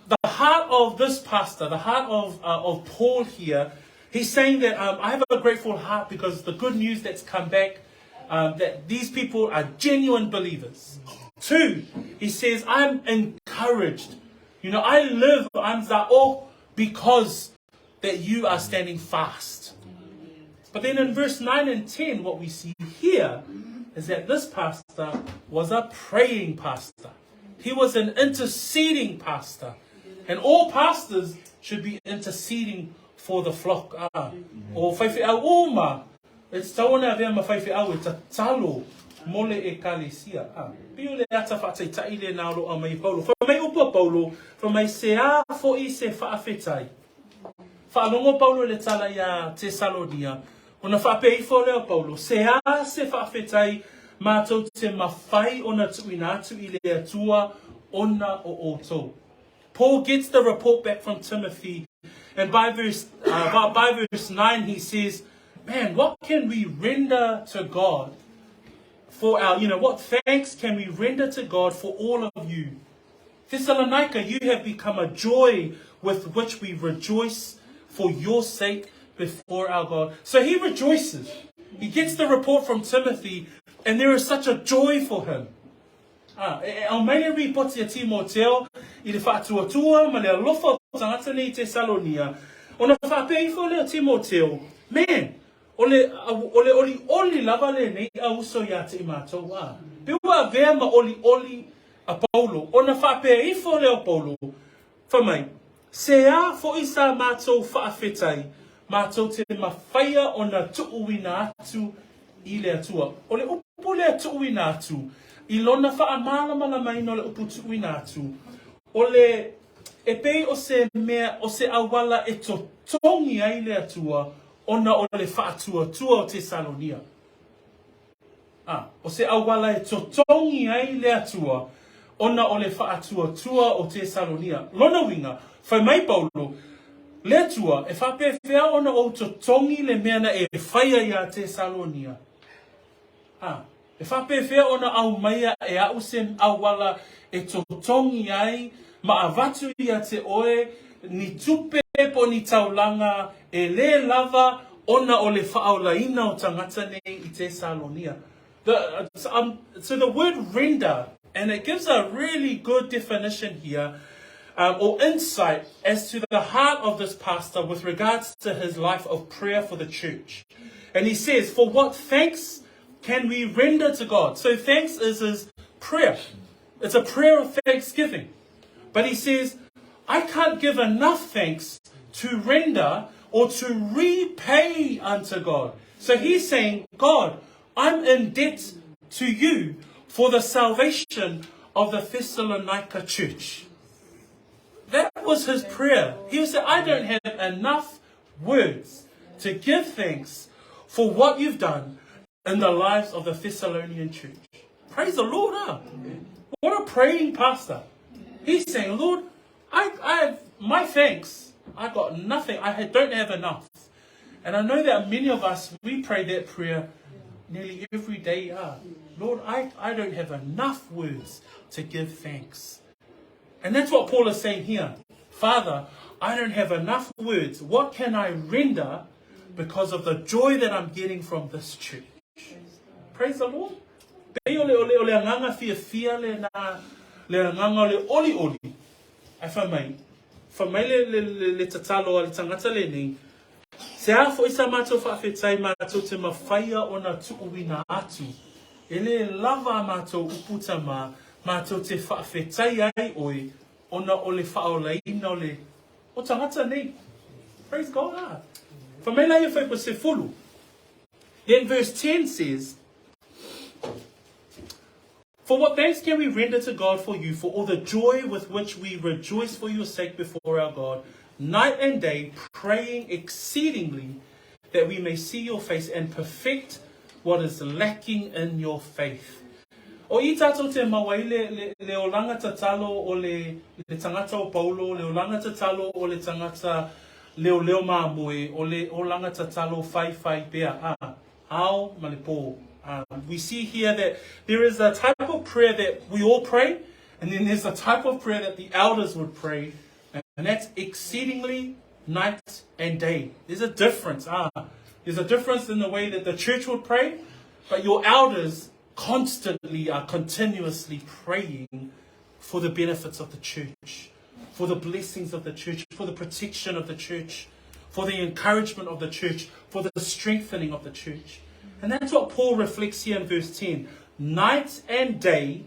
the heart of this pastor, the heart of Paul here, he's saying that I have a grateful heart because the good news that's come back, that these people are genuine believers. 2, he says, I'm encouraged. I'm za'o because that you are standing fast. But then in verse 9 and 10, what we see here is that this pastor was a praying pastor. He was an interceding pastor. And all pastors should be interceding for the flock. O Faifeau uma. It's tawana vea ma Faifeau e ta talo mole e kalesia. Pio le ata whaatai taile nā roa mai Paulo. Whamai upa Paulo, whamai se a fo I se whaafetai. Whaalongo Paulo le tala ia Tesalonia. Ona whaapei fo leo Paulo. Se a se whaafetai mātou te mawhai ona tuinatu I le atua ona o oto. Paul gets the report back from Timothy, and by verse 9 he says, man, what can we render to God for our, what thanks can we render to God for all of you? Thessalonica, you have become a joy with which we rejoice for your sake before our God. So he rejoices. He gets the report from Timothy, and there is such a joy for him. Au mai le ripoti a Timoteo, I le whaatuatua, ma le alofa o tangata nei Tesalonia. Ona whapeifo le Timoteo. Man, oli lava le nei auso ya te imatou. Piua vea ma oli a Paulo. Ona whapeifo le o Paulo. Whamai, se a fo isa mātou whaafetai, mātou te mawhaia o na tuuina atu I le atua. O le upu le tuuina atu, I lona whaamala mai no le upu tuuina atu. O le e pei o se mea o se awala e to tongi ai le atua, ona o le whaatua tua o Tesalonia. O se awala e to tongi ai le atua, ona o le whaatua tua o Tesalonia. Lona winga, whai mai Paulo, le atua e whape whea ona o to tongi le meana e whaia ia Tesalonia. E whape whea ona au maia e au sen awala e to tongi ai, ma avatu ia te oe, ni tupe po ni taulanga, e le lava ona o le whaaolaina o tangata nei I Tesalonia. So the word render, and it gives a really good definition here, or insight as to the heart of this pastor with regards to his life of prayer for the church. And he says, for what thanks can we render to God? So thanks is his prayer. It's a prayer of thanksgiving. But he says, I can't give enough thanks to render or to repay unto God. So he's saying, God, I'm in debt to you for the salvation of the Thessalonica church. That was his prayer. He said, I don't have enough words to give thanks for what you've done in the lives of the Thessalonian church. Praise the Lord. What a praying pastor. He's saying, Lord, I have my thanks. I got nothing. I don't have enough. And I know that many of us, we pray that prayer nearly every day. Lord, I don't have enough words to give thanks. And that's what Paul is saying here. Father, I don't have enough words. What can I render because of the joy that I'm getting from this church? Praise the Lord. Pei ole anganga fia le anganga le oli. Ai whamai le tatalo le tangata le ni. Se a fo isa mātou whaafetai mātou te mawhaia o na tuuina atu. Ele lava mātou uputa mātou te whaafetai ai oi ona o le whaolaina o le o tangata nei. Praise God. Whamai lai e whaipa se fulu. Then verse 10 says, for what thanks can we render to God for you, for all the joy with which we rejoice for your sake before our God, night and day, praying exceedingly that we may see your face and perfect what is lacking in your faith. O I tātou te mawai le olanga tatalo o le tangata o Paulo, le olanga tatalo o le tangata leo māmoe, o le olanga tatalo Faifeau pea. How malipo. We see here that there is a type of prayer that we all pray, and then there's a type of prayer that the elders would pray, and that's exceedingly night and day. There's a difference. There's a difference in the way that the church would pray, but your elders constantly are continuously praying for the benefits of the church, for the blessings of the church, for the protection of the church, for the encouragement of the church, for the strengthening of the church. And that's what Paul reflects here in verse 10. Night and day,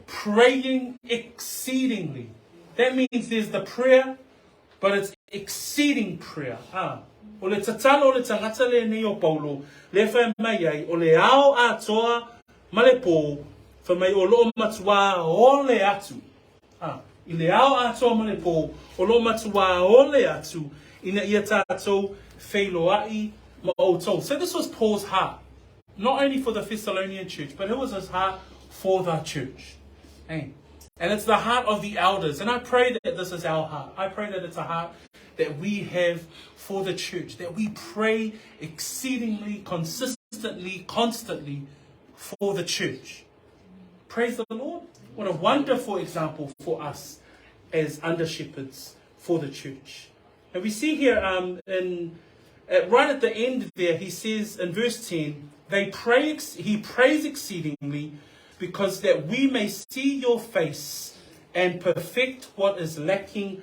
praying exceedingly. That means there's the prayer, but it's exceeding prayer. O le tatalo o le tangata le nei o Paulo, le whai mai ai, o le ao atoa ma le pō, whai mai o loo matua o le atu. I le ao atoa ma le pō, o loo matua o le atu, ina ia tātou whailoai ma o tau. So this was Paul's heart. Not only for the Thessalonian church, but it was his heart for the church. And it's the heart of the elders. And I pray that this is our heart. I pray that it's a heart that we have for the church. That we pray exceedingly, consistently, constantly for the church. Praise the Lord. What a wonderful example for us as under shepherds for the church. And we see here in right at the end there, he says in verse 10, he prays exceedingly because that we may see your face and perfect what is lacking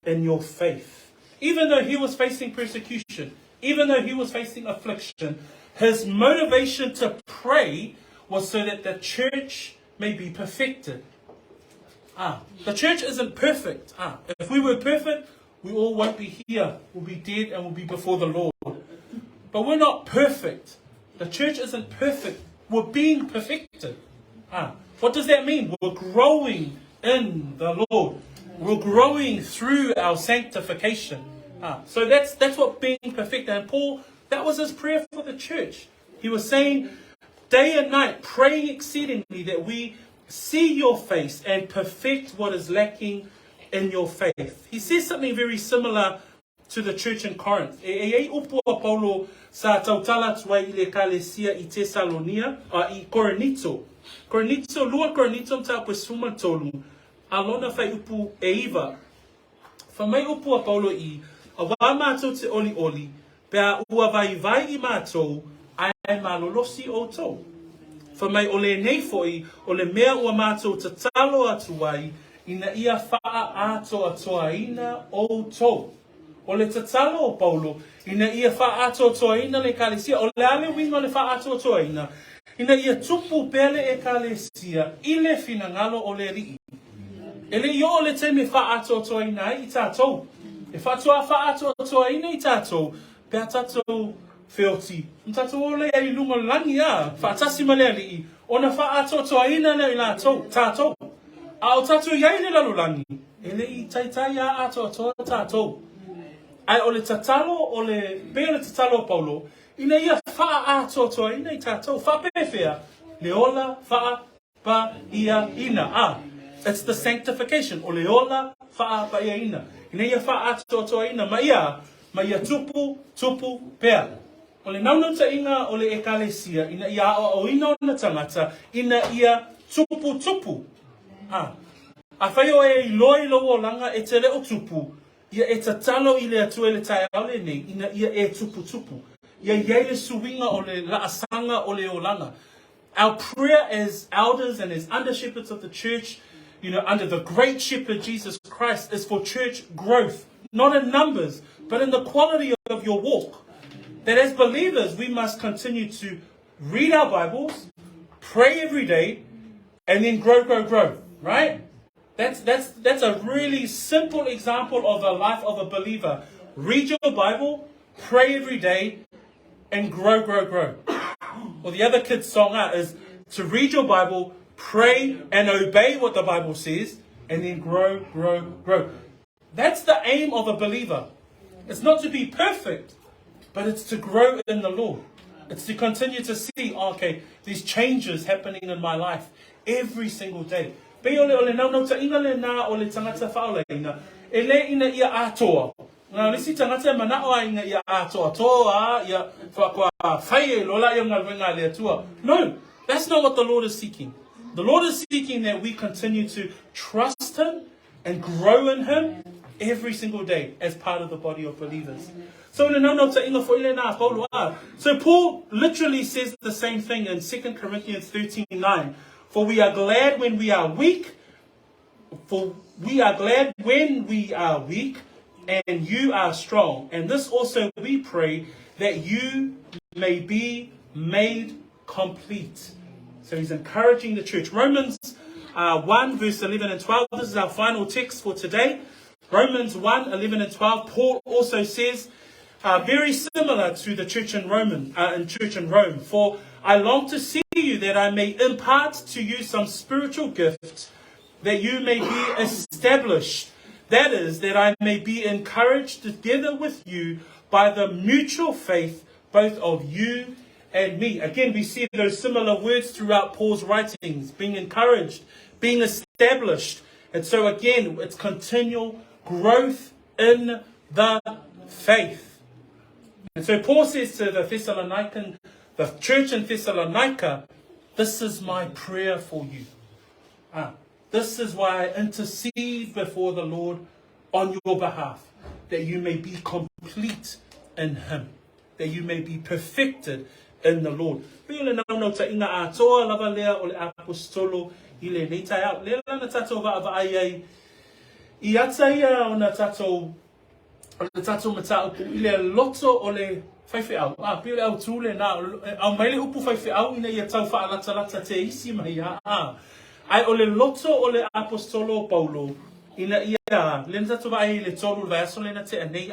in your faith. Even though he was facing persecution, even though he was facing affliction, his motivation to pray was so that the church may be perfected. The church isn't perfect. If we were perfect, we all won't be here. We'll be dead and we'll be before the Lord. But we're not perfect. The church isn't perfect. We're being perfected. What does that mean? We're growing in the Lord. We're growing through our sanctification. So that's what being perfect. And Paul, that was his prayer for the church. He was saying, day and night, praying exceedingly that we see your face and perfect what is lacking in your faith. He says something very similar to the church in Corinth. E upu a Paulo sa tautala tuai ile kalesia I Tesalonia, I Korinito. Lua Korinito mta pesuma tolu. Alona fai upu e iwa. Famai upu a Paulo I a wa mātou te oli, pea ua vai I mātou, ai malolosi o tau. Famai ole nei foi, ole mea ua mātou te talo atuai, ina ia faa ato atoaina o tau. Ole te talo o Paulo, ina ia faa ato atoaina le kalesia, ole ale wingo le faa ato atoaina, ina ia tupu pele e kalesia, ile fina ngalo ole rii. Ele yo ole te me faa ato atoaina I tātou. E whatua wha ato atoa ina I tātou, pēr tātou whioti. Tātou ole ai lunga langi whaatasi malea li ona wha ato atoa ina nei tātou. A o tātou iai le lalo langi, ele I taitai ato atoa tātou. Ai ole tatalo, ole pēr tatalo Paulo, ina ia wha ato atoa ina I tātou. Wha pēwhea, le ola wha pa ia ina. It's the sanctification. Ole ola wha pa ia ina. Ina ia wha ato atoa ina, ma ia tupu pēr. Ole naunu ta inga ole e kalesia, ina ia o ina ona tangata, ina ia tupu. A whai o e loi loa langa e te leo tupu, ia e tatalo I le atu e le tai aule nei, ina ia e tupu. Ia iei le suwinga o le laasanga o le o langa. Our prayer as elders and as under-shepherds of the church, under the great shepherd Jesus Christ, is for church growth, not in numbers, but in the quality of your walk. That as believers, we must continue to read our Bibles, pray every day, and then grow, right? That's a really simple example of the life of a believer. Read your Bible, pray every day, and grow. Or the other kids' song is to read your Bible, pray and obey what the Bible says, and then grow. That's the aim of a believer. It's not to be perfect, but it's to grow in the Lord. It's to continue to see, these changes happening in my life every single day. Pe ole nau ta inga le na ole tangata whaole ina. E le ina ia atoa. Ngā lisi tangata manao a ina ia atoa. Toa ia whakua whaie lola ia ngā wenga le atua. No, that's not what the Lord is seeking. The Lord is seeking that we continue to trust Him and grow in Him every single day as part of the body of believers. So Paul literally says the same thing in 2 Corinthians 13:9. For we are glad when we are weak, and you are strong. And this also we pray, that you may be made complete. So he's encouraging the church. Romans 1 verse 11 and 12. This is our final text for today. Romans 1, 11 and 12. Paul also says, very similar to the church in Rome. For I long to see you, that I may impart to you some spiritual gifts, that you may be established. That is, that I may be encouraged together with you by the mutual faith, both of you and me. Again, we see those similar words throughout Paul's writings, being encouraged, being established. And so again, it's continual growth in the faith. And so Paul says to the church in Thessalonica, this is my prayer for you. This is why I intercede before the Lord on your behalf, that you may be complete in Him. that you may be perfected in the Lord. Pile no ta inga a toa lava lea o le apostolo I le nei tai au. Lea lana tatou va ai I ata ia o na tatou mata upu I le loto o le Faifeau. Pile au tūle na au mai le upu Faifeau ina ia tau whaalata te isi mai ai o le loto o le apostolo Paulo ina ia le tatou va ai le tolu vaso le na te anei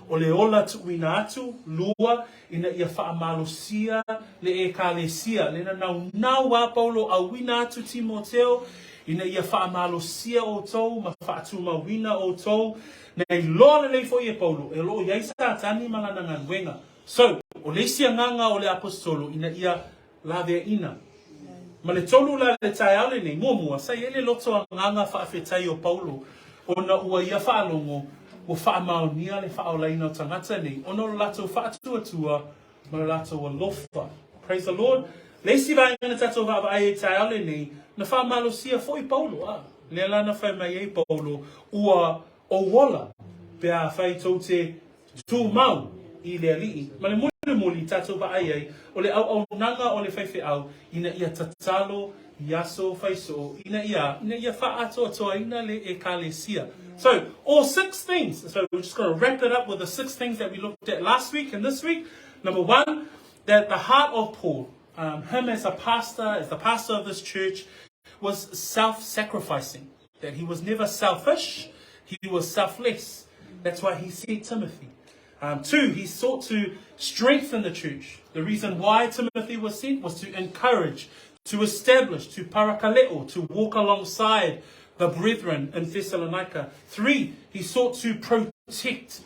o le ola tuina atu, lua, ina ia whaamalosia, le ekalesia, le na nau a Paulo a wina atu Timoteo, ina ia whaamalosia o tou, ma whaatu mawina o tou, nei loa le leifo ia Paulo, e loo iai sa tani malana nganwenga. So, o le sia nganga o le apostolo, ina ia lavea ina. Ma le tolu la le tai au le nei, mua, sa ele loto a nganga whaafetai o Paulo, o na ua ia whaalongo, o whaamaunia le whaolaina o tangata nei, o no lato whaatuatua, ma le lato o lofa. Praise the Lord. Le si vai ngana tato wa ai tai ale nei, na whaamalosia foi Paulo, le lana whai mai ei Paulo, ua o wola, pea whai tau te tū mau I le alii. Ma le muli tato wa ai, o le au nanga o le Faifeau, ina ia tatalo, yaso faiso, ina ia whaato atoa, ina le ekalesia. So, all 6 things. So, we're just going to wrap it up with the 6 things that we looked at last week and this week. Number 1, that the heart of Paul, him as a pastor, as the pastor of this church, was self-sacrificing. That he was never selfish, he was selfless. That's why he sent Timothy. 2, he sought to strengthen the church. The reason why Timothy was sent was to encourage, to establish, to parakaleo, to walk alongside the brethren in Thessalonica. 3, he sought to protect.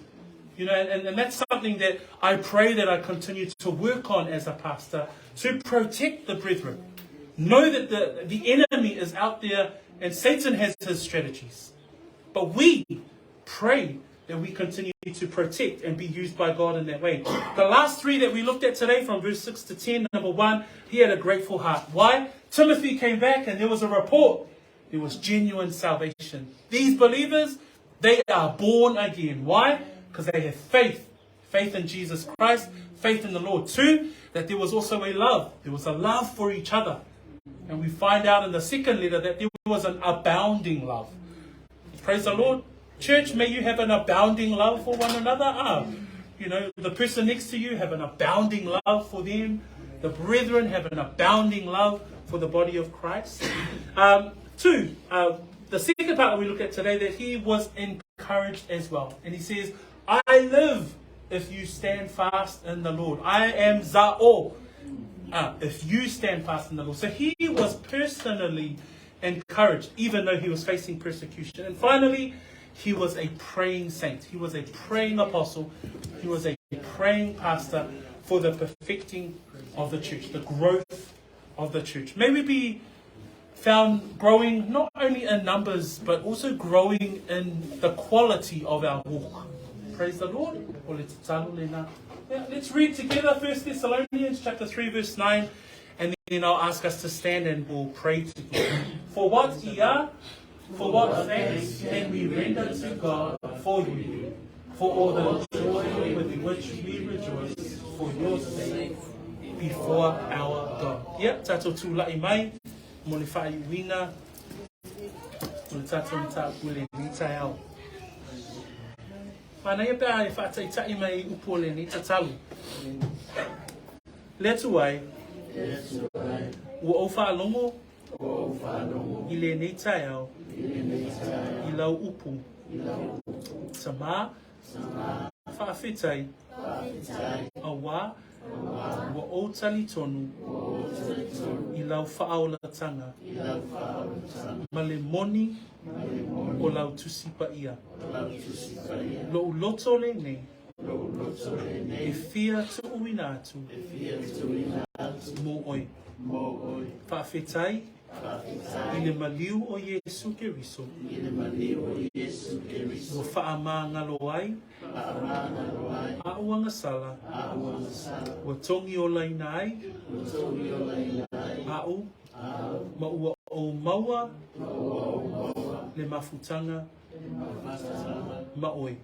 You know, and that's something that I pray that I continue to work on as a pastor, to protect the brethren. Know that the enemy is out there and Satan has his strategies. But we pray that we continue to protect and be used by God in that way. The last 3 that we looked at today from verse 6 to 10, number 1, he had a grateful heart. Why? Timothy came back and there was a report. There was genuine salvation. These believers, they are born again. Why? Because they have faith. Faith in Jesus Christ, faith in the Lord. 2, that there was also a love. There was a love for each other. And we find out in the second letter that there was an abounding love. Praise the Lord. Church, may you have an abounding love for one another. You know, the person next to you, have an abounding love for them. The brethren have an abounding love for the body of Christ. 2, the second part that we look at today, that he was encouraged as well. And he says, I live if you stand fast in the Lord. I am Za'o, if you stand fast in the Lord. So he was personally encouraged, even though he was facing persecution. And finally, he was a praying saint. He was a praying apostle. He was a praying pastor for the perfecting of the church, the growth of the church. May we be found growing not only in numbers, but also growing in the quality of our walk. Praise the Lord. Let's read together 1 Thessalonians chapter 3 verse 9, and then I'll ask us to stand and we'll pray together. For what thanks can we render to God for you, for all the joy with which we rejoice for your sake before our God. Tato tu lai mai. Mole whai wina, mole tato mta ule ni tai au. Mana ia pēr e whaatai tai mai upole ni tatalu. Letu ai, ua o whaalongo, I le nei tai au, I lau upu, Sama, whaawhetai, awa, ua o tali tonu, I lau whaolatanga, ma le moni o lau tusipa ia. Lo loto le nei, e fia tu uina atu, mo oi. Whaawhetai, I le maliu o Yesu Keriso, ua whaama ngalo ai, a uanga sala, ua tongi o laina ai, a u, ma ua o maua, le mafutanga, ma oi.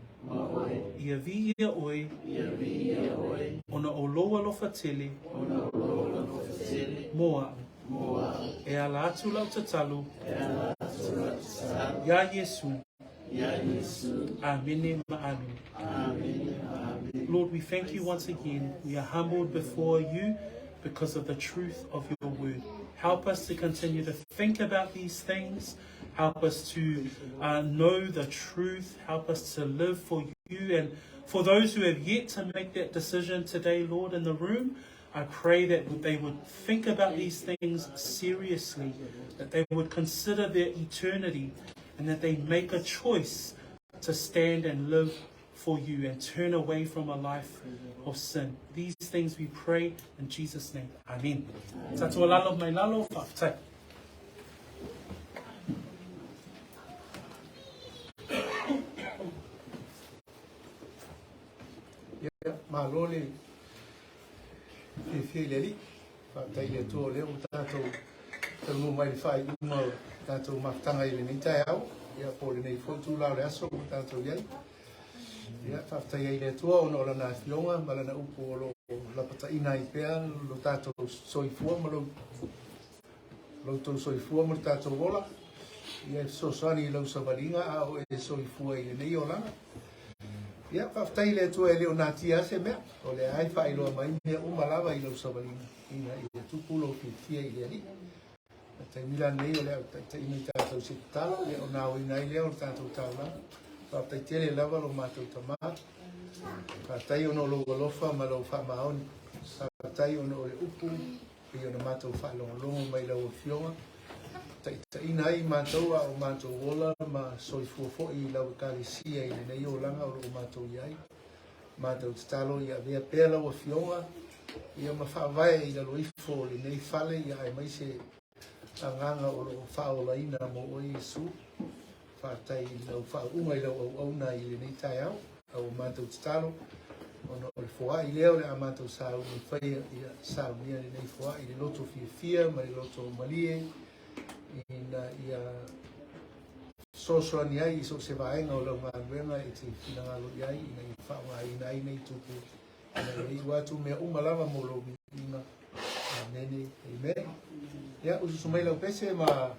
Ia vi ia oi. Ona o loa lofa tele. Moa. E ala atu lau tatalu. Ya Yesu. Amen. Lord, we thank you once again. We are humbled before you because of the truth of your word. Help us to continue to think about these things. Help us to know the truth. Help us to live for you. And for those who have yet to make that decision today, Lord, in the room, I pray that they would think about these things seriously, that they would consider their eternity, and that they make a choice to stand and live for you and turn away from a life of sin. These things we pray in Jesus' name. Amen. Tatua lalo mai lalo whaftai. Malole e leli whaftai le tō leo tātou tamu mai whai uma tātou maftanga i le ni tai au ia pōle nei whotu lau le aso tātou iai. Ia whaftai ai le tua o nora nā whionga, mala na upo o lo lapata ina i pēa, lo tātou soifua, ma lo tō soifua ma tātou wola. Ia sosani i lau savaringa, a o e soifua i le nei o langa. Ia whaftai le tua e leo nā tia se mea, o le ai whai loa mai mea umalawa i lau savaringa. Ina i le tupulo ki tia i le ani. Tai mila nei o le au tai ina i tātou se talo, le o nāo ina i leo o tātou tau langa. Whaftai tele lava lo mātou tamā. Whaftai ono lo galofa ma lo whamaoni. Whaftai ono o le upu. I ono mātou whalongo mai lau o whionga. Ta ina i mātou a o mātou wola ma soifua i lau kālesia i le nei o langa o lo mātou iai. Mātou talo i a vea pēr lau o whionga. I o ma whawai i lau ifo le nei whale i a mai se anganga o lo whaolaina mo o Jesu. Whātai lau whaunga i lau au auna i le nei tai au, au mātou talo. Ono o le whoa i leo le a mātou sāu ni whaia i a sāu nia le nei whoa i le loto fia, ma le loto malie. I a sosoa ni ai i so se vaenga o lau ngānuenga i te whinangalo i ai, i nei whaunga i nei nei tupu. I watu mea umalawa mo lo mi inga. Amen. Amen. Ia, usu sumai lau pese ma